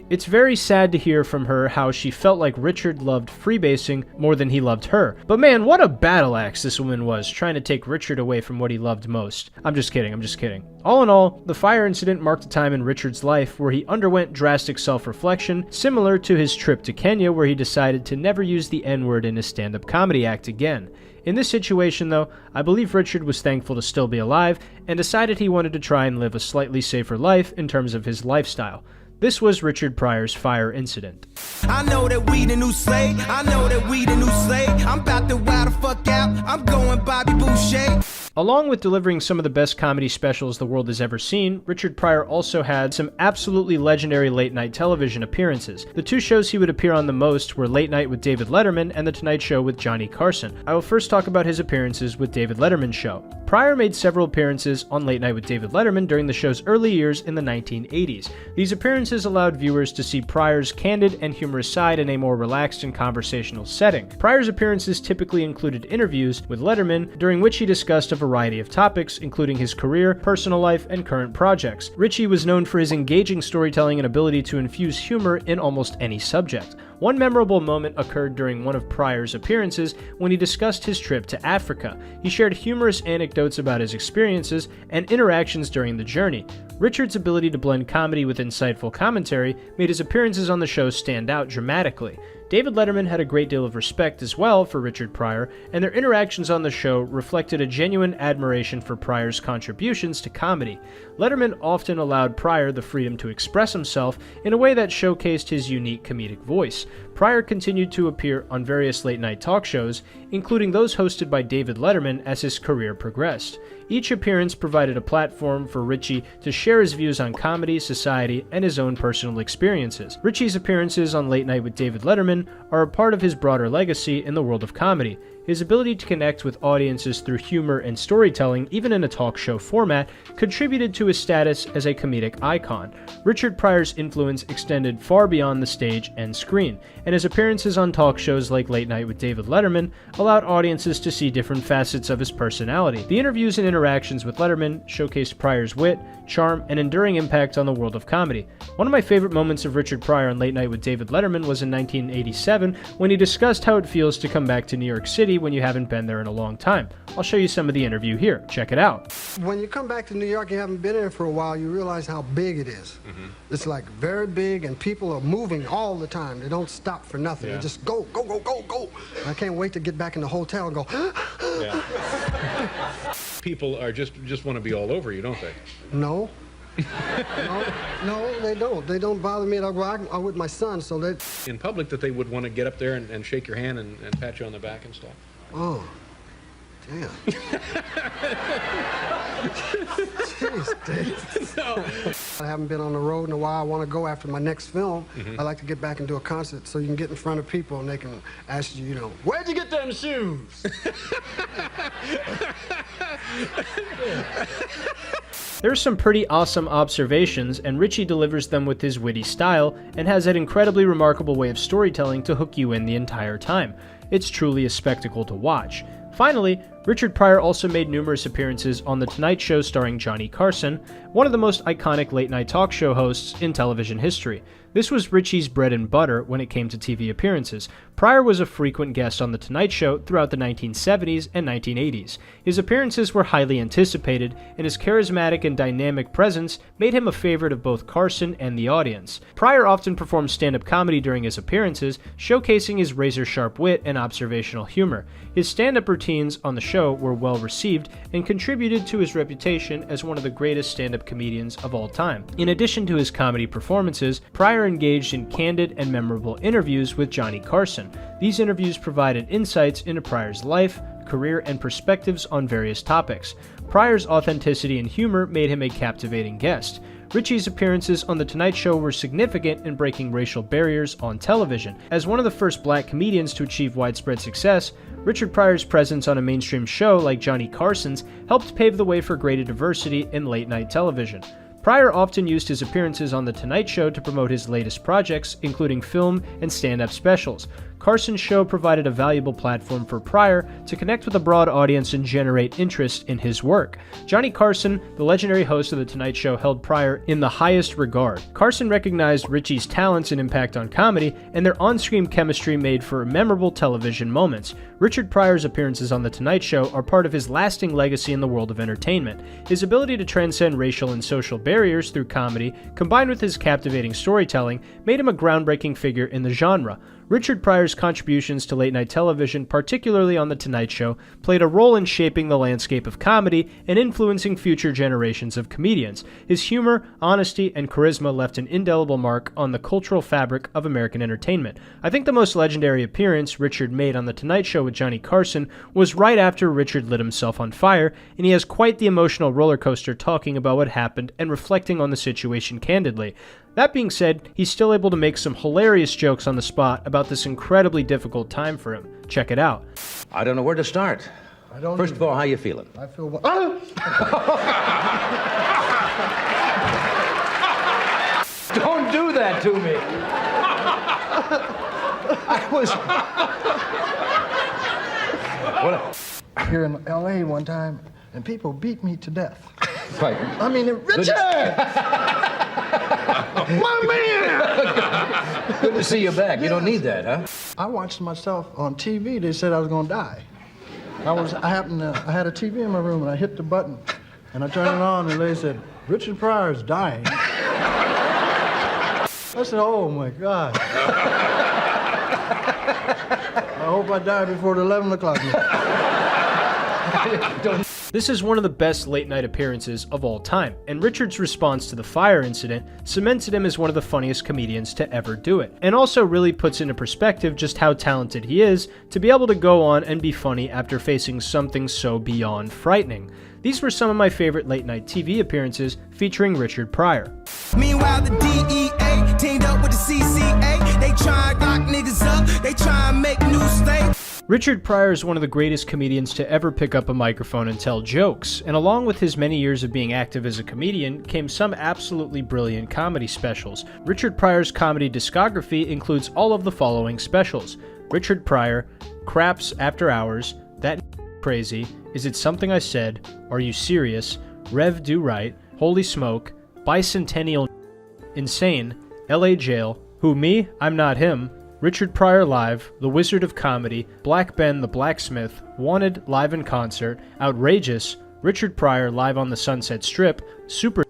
It's very sad to hear from her how she felt like Richard loved freebasing more than he loved her. But man, what a battle axe this woman was, trying to take Richard away from what he loved most. I'm just kidding. All in all, the fire incident marked a time in Richard's life where he underwent drastic self-reflection, similar to his trip to Kenya where he decided to never use the N-word in his stand-up comedy act again. In this situation, though, I believe Richard was thankful to still be alive and decided he wanted to try and live a slightly safer life in terms of his lifestyle. This was Richard Pryor's fire incident. I know that we the new slave. I'm about to wild the fuck out. I'm going Bobby Boucher. Along with delivering some of the best comedy specials the world has ever seen, Richard Pryor also had some absolutely legendary late-night television appearances. The two shows he would appear on the most were Late Night with David Letterman and The Tonight Show with Johnny Carson. I will first talk about his appearances with David Letterman's show. Pryor made several appearances on Late Night with David Letterman during the show's early years in the 1980s. These appearances allowed viewers to see Pryor's candid and humorous side in a more relaxed and conversational setting. Pryor's appearances typically included interviews with Letterman, during which he discussed a variety of topics, including his career, personal life, and current projects. Richie was known for his engaging storytelling and ability to infuse humor in almost any subject. One memorable moment occurred during one of Pryor's appearances when he discussed his trip to Africa. He shared humorous anecdotes about his experiences and interactions during the journey. Richard's ability to blend comedy with insightful commentary made his appearances on the show stand out dramatically. David Letterman had a great deal of respect as well for Richard Pryor, and their interactions on the show reflected a genuine admiration for Pryor's contributions to comedy. Letterman often allowed Pryor the freedom to express himself in a way that showcased his unique comedic voice. Pryor continued to appear on various late-night talk shows, including those hosted by David Letterman as his career progressed. Each appearance provided a platform for Richie to share his views on comedy, society, and his own personal experiences. Richie's appearances on Late Night with David Letterman are a part of his broader legacy in the world of comedy. His ability to connect with audiences through humor and storytelling, even in a talk show format, contributed to his status as a comedic icon. Richard Pryor's influence extended far beyond the stage and screen, and his appearances on talk shows like Late Night with David Letterman allowed audiences to see different facets of his personality. The interviews and interactions with Letterman showcased Pryor's wit, charm, and enduring impact on the world of comedy. One of my favorite moments of Richard Pryor on Late Night with David Letterman was in 1987 when he discussed how it feels to come back to New York City when you haven't been there in a long time. I'll show you some of the interview here. Check it out. When you come back to New York, you haven't been there for a while, you realize how big it is. Mm-hmm. It's like very big, and people are moving all the time. They don't stop for nothing. Yeah. They just go, go, go, go, go. I can't wait to get back in the hotel and go, yeah. People are just want to be all over you, don't they? No. No, they don't. They don't bother me at all. Well, I'm with my son, so they... In public, that they would want to get up there and shake your hand and pat you on the back and stuff. Oh, damn. Jeez, Dave. No. I haven't been on the road in a while. I want to go after my next film. I like to get back and do a concert so you can get in front of people and they can ask you, where'd you get them shoes? There's some pretty awesome observations, and Richie delivers them with his witty style, and has that incredibly remarkable way of storytelling to hook you in the entire time. It's truly a spectacle to watch. Finally, Richard Pryor also made numerous appearances on The Tonight Show starring Johnny Carson, one of the most iconic late-night talk show hosts in television history. This was Richie's bread and butter when it came to TV appearances. Pryor was a frequent guest on The Tonight Show throughout the 1970s and 1980s. His appearances were highly anticipated, and his charismatic and dynamic presence made him a favorite of both Carson and the audience. Pryor often performed stand-up comedy during his appearances, showcasing his razor-sharp wit and observational humor. His stand-up routines on the show were well received and contributed to his reputation as one of the greatest stand-up comedians of all time. In addition to his comedy performances, Pryor engaged in candid and memorable interviews with Johnny Carson. These interviews provided insights into Pryor's life, career, and perspectives on various topics. Pryor's authenticity and humor made him a captivating guest. Richie's appearances on The Tonight Show were significant in breaking racial barriers on television. As one of the first black comedians to achieve widespread success, Richard Pryor's presence on a mainstream show like Johnny Carson's helped pave the way for greater diversity in late-night television. Pryor often used his appearances on The Tonight Show to promote his latest projects, including film and stand-up specials. Carson's show provided a valuable platform for Pryor to connect with a broad audience and generate interest in his work. Johnny Carson, the legendary host of The Tonight Show, held Pryor in the highest regard. Carson recognized Richie's talents and impact on comedy, and their on-screen chemistry made for memorable television moments. Richard Pryor's appearances on The Tonight Show are part of his lasting legacy in the world of entertainment. His ability to transcend racial and social barriers through comedy, combined with his captivating storytelling, made him a groundbreaking figure in the genre. Richard Pryor's contributions to late-night television, particularly on The Tonight Show, played a role in shaping the landscape of comedy and influencing future generations of comedians. His humor, honesty, and charisma left an indelible mark on the cultural fabric of American entertainment. I think the most legendary appearance Richard made on The Tonight Show with Johnny Carson was right after Richard lit himself on fire, and he has quite the emotional roller coaster talking about what happened and reflecting on the situation candidly. That being said, he's still able to make some hilarious jokes on the spot about this incredibly difficult time for him. Check it out. I don't know where to start. First of all, how you feeling? I feel... Don't do that to me. I was... Here in L.A. one time, and people beat me to death. Right. I mean, Richard! My man! Good to see you back. You don't need that, huh? I watched myself on TV. They said I was going to die. I had a TV in my room, and I hit the button, and I turned it on, and they said, Richard Pryor's dying. I said, oh, my God. I hope I die before the 11 o'clock. This is one of the best late-night appearances of all time, and Richard's response to the fire incident cemented him as one of the funniest comedians to ever do it, and also really puts into perspective just how talented he is to be able to go on and be funny after facing something so beyond frightening. These were some of my favorite late-night TV appearances featuring Richard Pryor. Meanwhile, the DEA teamed up with the CCA. They try and lock niggas up. They try and make new states. Richard Pryor is one of the greatest comedians to ever pick up a microphone and tell jokes, and along with his many years of being active as a comedian came some absolutely brilliant comedy specials. Richard Pryor's comedy discography includes all of the following specials: Richard Pryor, Craps After Hours, That Crazy, Is It Something I Said, Are You Serious, Rev Do Right, Holy Smoke, Bicentennial, Insane, LA Jail, Who Me? I'm Not Him, Richard Pryor Live, The Wizard of Comedy, Black Ben the Blacksmith, Wanted Live in Concert, Outrageous, Richard Pryor Live on the Sunset Strip, Super,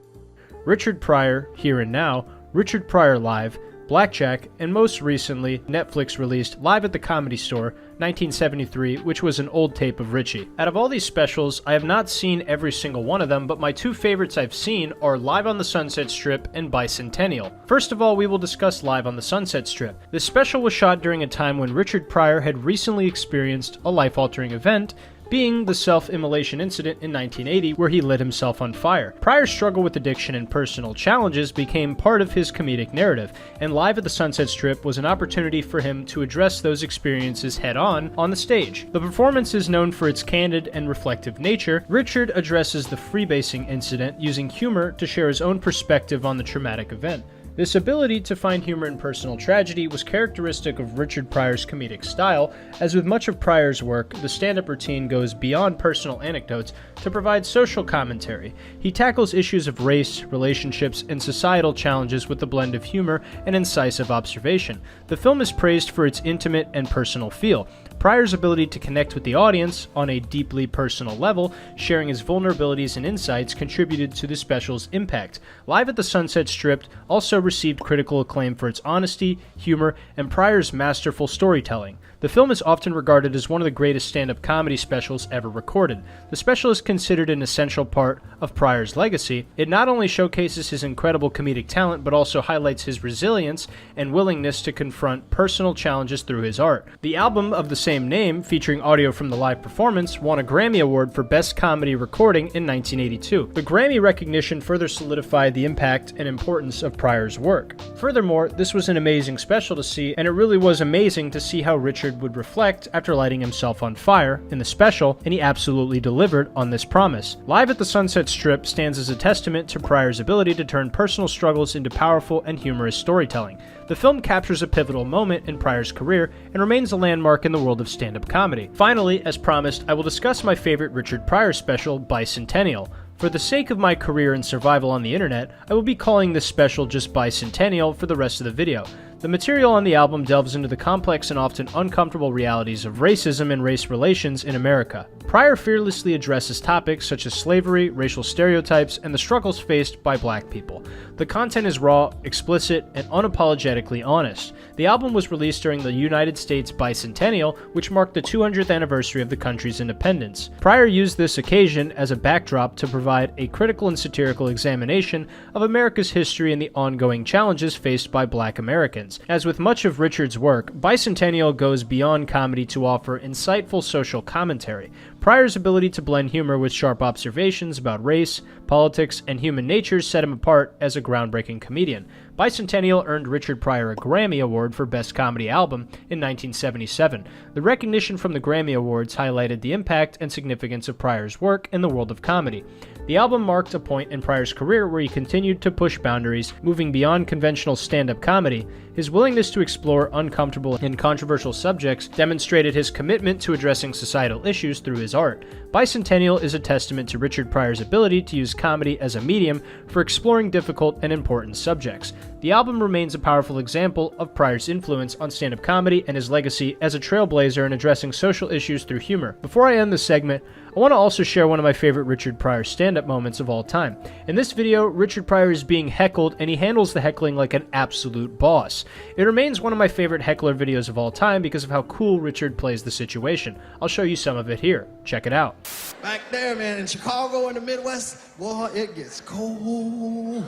Richard Pryor Here and Now, Richard Pryor Live, Blackjack, and most recently, Netflix released Live at the Comedy Store, 1973, which was an old tape of Richie. Out of all these specials, I have not seen every single one of them, but my two favorites I've seen are Live on the Sunset Strip and Bicentennial. First of all, we will discuss Live on the Sunset Strip. This special was shot during a time when Richard Pryor had recently experienced a life-altering event, being the self-immolation incident in 1980 where he lit himself on fire. Pryor's struggle with addiction and personal challenges became part of his comedic narrative, and Live at the Sunset Strip was an opportunity for him to address those experiences head-on on the stage. The performance is known for its candid and reflective nature. Richard addresses the freebasing incident using humor to share his own perspective on the traumatic event. This ability to find humor in personal tragedy was characteristic of Richard Pryor's comedic style, as with much of Pryor's work, the stand-up routine goes beyond personal anecdotes to provide social commentary. He tackles issues of race, relationships, and societal challenges with a blend of humor and incisive observation. The film is praised for its intimate and personal feel. Pryor's ability to connect with the audience on a deeply personal level, sharing his vulnerabilities and insights, contributed to the special's impact. Live at the Sunset Strip also received critical acclaim for its honesty, humor, and Pryor's masterful storytelling. The film is often regarded as one of the greatest stand-up comedy specials ever recorded. The special is considered an essential part of Pryor's legacy. It not only showcases his incredible comedic talent, but also highlights his resilience and willingness to confront personal challenges through his art. The album of the same name, featuring audio from the live performance, won a Grammy Award for Best Comedy Recording in 1982. The Grammy recognition further solidified the impact and importance of Pryor's work. Furthermore, this was an amazing special to see, and it really was amazing to see how Richard would reflect after lighting himself on fire in the special, and he absolutely delivered on this promise. Live at the Sunset Strip stands as a testament to Pryor's ability to turn personal struggles into powerful and humorous storytelling. The film captures a pivotal moment in Pryor's career and remains a landmark in the world of stand-up comedy. Finally, as promised, I will discuss my favorite Richard Pryor special, Bicentennial. For the sake of my career and survival on the internet, I will be calling this special just Bicentennial for the rest of the video. The material on the album delves into the complex and often uncomfortable realities of racism and race relations in America. Pryor fearlessly addresses topics such as slavery, racial stereotypes, and the struggles faced by black people. The content is raw, explicit, and unapologetically honest. The album was released during the United States Bicentennial, which marked the 200th anniversary of the country's independence. Pryor used this occasion as a backdrop to provide a critical and satirical examination of America's history and the ongoing challenges faced by black Americans. As with much of Richard's work, Bicentennial goes beyond comedy to offer insightful social commentary. Pryor's ability to blend humor with sharp observations about race, politics, and human nature set him apart as a groundbreaking comedian. Bicentennial earned Richard Pryor a Grammy Award for Best Comedy Album in 1977. The recognition from the Grammy Awards highlighted the impact and significance of Pryor's work in the world of comedy. The album marked a point in Pryor's career where he continued to push boundaries, moving beyond conventional stand-up comedy. His willingness to explore uncomfortable and controversial subjects demonstrated his commitment to addressing societal issues through his art. Bicentennial is a testament to Richard Pryor's ability to use comedy as a medium for exploring difficult and important subjects. The album remains a powerful example of Pryor's influence on stand-up comedy and his legacy as a trailblazer in addressing social issues through humor. Before I end this segment, I want to also share one of my favorite Richard Pryor stand-up moments of all time. In this video, Richard Pryor is being heckled, and he handles the heckling like an absolute boss. It remains one of my favorite heckler videos of all time because of how cool Richard plays the situation. I'll show you some of it here. Check it out. Back there, man, in Chicago in the Midwest, boy, it gets cold.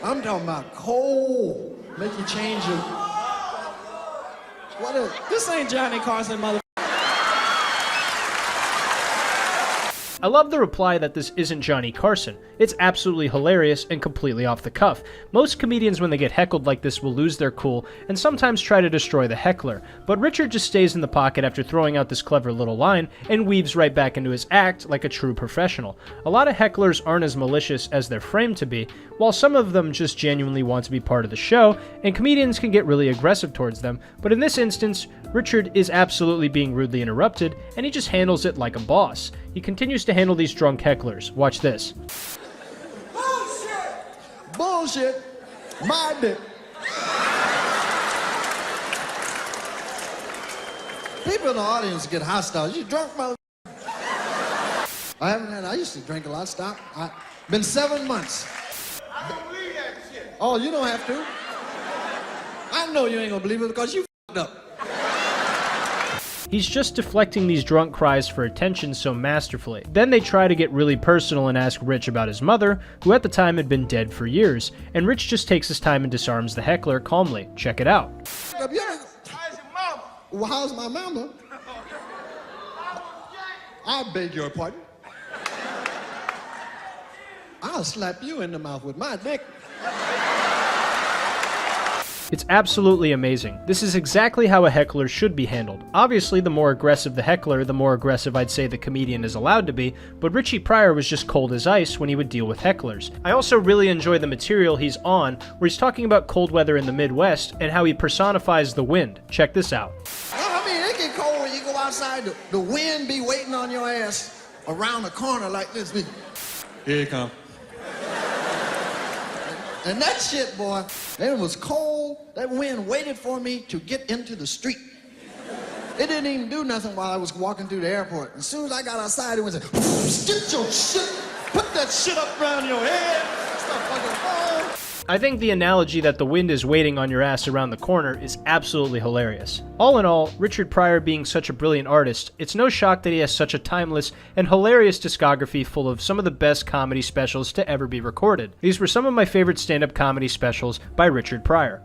I'm talking about cold. Make you change your... What is... This ain't Johnny Carson, mother... I love the reply that this isn't Johnny Carson. It's absolutely hilarious and completely off the cuff. Most comedians, when they get heckled like this, will lose their cool and sometimes try to destroy the heckler, but Richard just stays in the pocket after throwing out this clever little line and weaves right back into his act like a true professional. A lot of hecklers aren't as malicious as they're framed to be, while some of them just genuinely want to be part of the show, and comedians can get really aggressive towards them, but in this instance, Richard is absolutely being rudely interrupted, and he just handles it like a boss. He continues to handle these drunk hecklers. Watch this. Bullshit! Bullshit! My dick. People in the audience get hostile. You drunk, mother... I used to drink a lot. Stop. Been 7 months. I don't believe that shit. Oh, you don't have to. I know you ain't gonna believe it because you f***ed up. He's just deflecting these drunk cries for attention so masterfully. Then they try to get really personal and ask Rich about his mother, who at the time had been dead for years, and Rich just takes his time and disarms the heckler calmly. Check it out. How's your mama? Well, how's my mama? I beg your pardon. I'll slap you in the mouth with my dick. It's absolutely amazing. This is exactly how a heckler should be handled. Obviously, the more aggressive the heckler, the more aggressive I'd say the comedian is allowed to be, but Richie Pryor was just cold as ice when he would deal with hecklers. I also really enjoy the material he's on, where he's talking about cold weather in the Midwest and how he personifies the wind. Check this out. I mean, it get cold when you go outside. The wind be waiting on your ass around the corner like this. Here you come. And that shit, boy, it was cold. That wind waited for me to get into the street. It didn't even do nothing while I was walking through the airport. As soon as I got outside, it was like, get your shit, put that shit up around your head. Stop fucking home. I think the analogy that the wind is waiting on your ass around the corner is absolutely hilarious. All in all, Richard Pryor being such a brilliant artist, it's no shock that he has such a timeless and hilarious discography full of some of the best comedy specials to ever be recorded. These were some of my favorite stand-up comedy specials by Richard Pryor.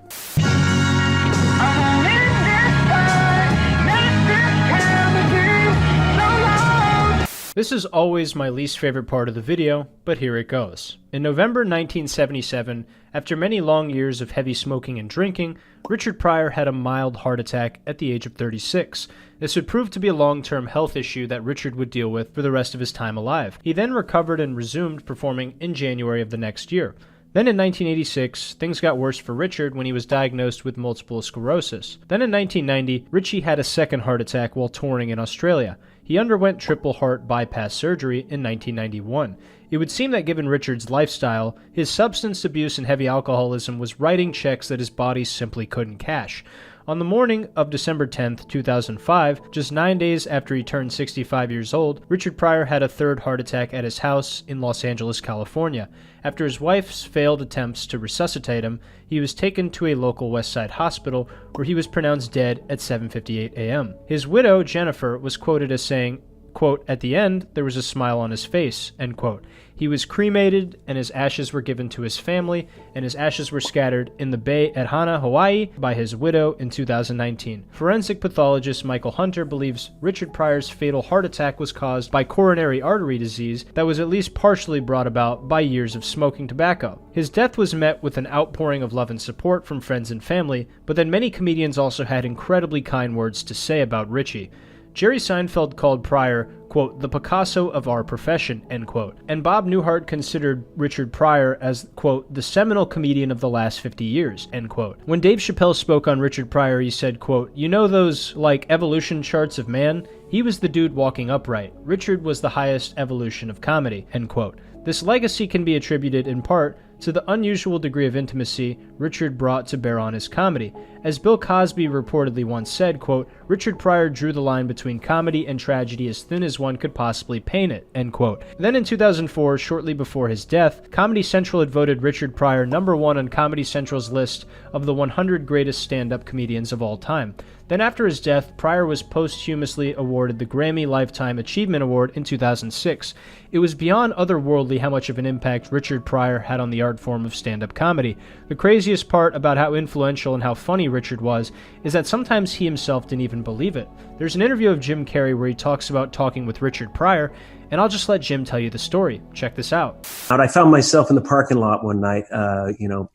This is always my least favorite part of the video, but here it goes. In November 1977, after many long years of heavy smoking and drinking, Richard Pryor had a mild heart attack at the age of 36. This would prove to be a long-term health issue that Richard would deal with for the rest of his time alive. He then recovered and resumed performing in January of the next year. Then in 1986, things got worse for Richard when he was diagnosed with multiple sclerosis. Then in 1990, Richie had a second heart attack while touring in Australia. He underwent triple heart bypass surgery in 1991. It would seem that given Richard's lifestyle, his substance abuse and heavy alcoholism was writing checks that his body simply couldn't cash. On the morning of December 10, 2005, just 9 days after he turned 65 years old, Richard Pryor had a third heart attack at his house in Los Angeles, California. After his wife's failed attempts to resuscitate him, he was taken to a local West Side hospital where he was pronounced dead at 7:58 a.m. His widow, Jennifer, was quoted as saying, quote, "At the end, there was a smile on his face," end quote. He was cremated, and his ashes were given to his family, and his ashes were scattered in the bay at Hana, Hawaii, by his widow in 2019. Forensic pathologist Michael Hunter believes Richard Pryor's fatal heart attack was caused by coronary artery disease that was at least partially brought about by years of smoking tobacco. His death was met with an outpouring of love and support from friends and family, but then many comedians also had incredibly kind words to say about Richie. Jerry Seinfeld called Pryor, quote, "the Picasso of our profession," end quote. And Bob Newhart considered Richard Pryor as, quote, "the seminal comedian of the last 50 years," end quote. When Dave Chappelle spoke on Richard Pryor, he said, quote, "You know those, like, evolution charts of man? He was the dude walking upright. Richard was the highest evolution of comedy," end quote. This legacy can be attributed in part to the unusual degree of intimacy Richard brought to bear on his comedy. As Bill Cosby reportedly once said, quote, "Richard Pryor drew the line between comedy and tragedy as thin as one could possibly paint it," end quote. Then in 2004, shortly before his death, Comedy Central had voted Richard Pryor #1 on Comedy Central's list of the 100 greatest stand-up comedians of all time. Then after his death, Pryor was posthumously awarded the Grammy Lifetime Achievement Award in 2006. It was beyond otherworldly how much of an impact Richard Pryor had on the art form of stand-up comedy. The craziest part about how influential and how funny Richard was is that sometimes he himself didn't even believe it. There's an interview of Jim Carrey where he talks about talking with Richard Pryor, and I'll just let Jim tell you the story. Check this out. I found myself in the parking lot one night,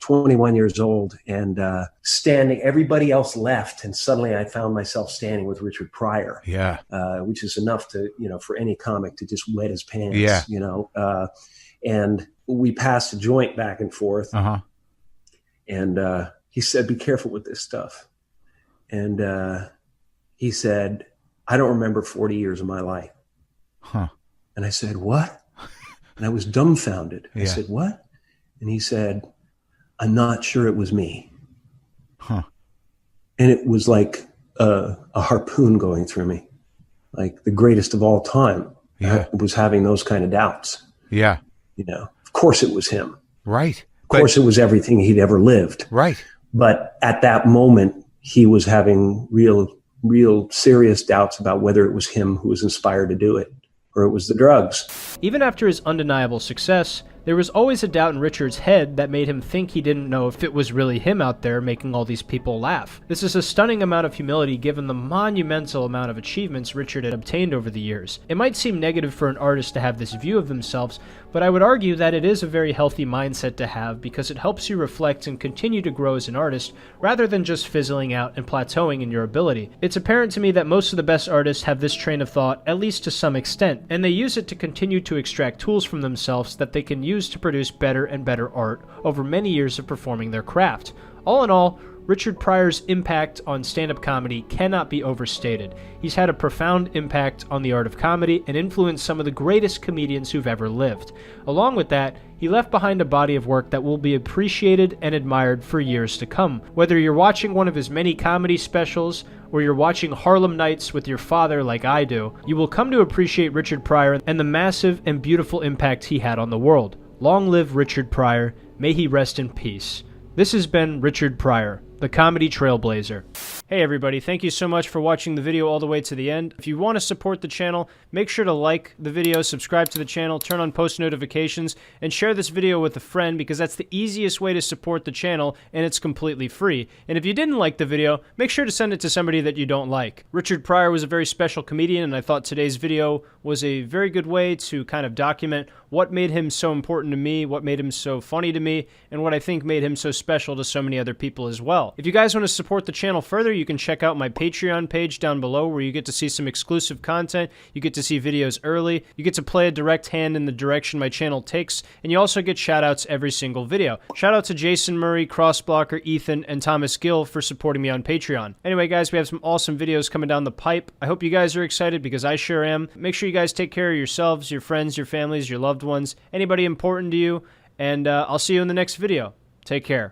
21 years old, and standing. Everybody else left, and suddenly I found myself standing with Richard Pryor. Yeah, which is enough to, for any comic to just wet his pants. Yeah, and we passed a joint back and forth. And he said, "Be careful with this stuff." And he said, "I don't remember 40 years of my life." And I said, "What?" And I was dumbfounded. I said, "What?" And he said, "I'm not sure it was me." And it was like a harpoon going through me, like the greatest of all time. I was having those kind of doubts. Yeah. Of course it was him. Right. Of course it was everything he'd ever lived. Right. But at that moment, he was having real serious doubts about whether it was him who was inspired to do it or it was the drugs. Even after his undeniable success, there was always a doubt in Richard's head that made him think he didn't know if it was really him out there making all these people laugh. This is a stunning amount of humility given the monumental amount of achievements Richard had obtained over the years. It might seem negative for an artist to have this view of themselves, but I would argue that it is a very healthy mindset to have because it helps you reflect and continue to grow as an artist rather than just fizzling out and plateauing in your ability. It's apparent to me that most of the best artists have this train of thought, at least to some extent, and they use it to continue to extract tools from themselves that they can use to produce better and better art over many years of performing their craft. All in all, Richard Pryor's impact on stand-up comedy cannot be overstated. He's had a profound impact on the art of comedy and influenced some of the greatest comedians who've ever lived. Along with that, he left behind a body of work that will be appreciated and admired for years to come. Whether you're watching one of his many comedy specials, or you're watching Harlem Nights with your father like I do, you will come to appreciate Richard Pryor and the massive and beautiful impact he had on the world. Long live Richard Pryor. May he rest in peace. This has been Richard Pryor, the comedy trailblazer. Hey everybody, thank you so much for watching the video all the way to the end. If you want to support the channel, make sure to like the video, subscribe to the channel, turn on post notifications, and share this video with a friend because that's the easiest way to support the channel and it's completely free. And if you didn't like the video, make sure to send it to somebody that you don't like. Richard Pryor was a very special comedian and I thought today's video was a very good way to kind of document what made him so important to me, what made him so funny to me, and what I think made him so special to so many other people as well. If you guys want to support the channel further, you can check out my Patreon page down below where you get to see some exclusive content, you get to see videos early, you get to play a direct hand in the direction my channel takes, and you also get shoutouts every single video. Shout out to Jason Murray, Crossblocker, Ethan, and Thomas Gill for supporting me on Patreon. Anyway guys, we have some awesome videos coming down the pipe. I hope you guys are excited because I sure am. Make sure you guys take care of yourselves, your friends, your families, your loved ones, anybody important to you, and I'll see you in the next video. Take care.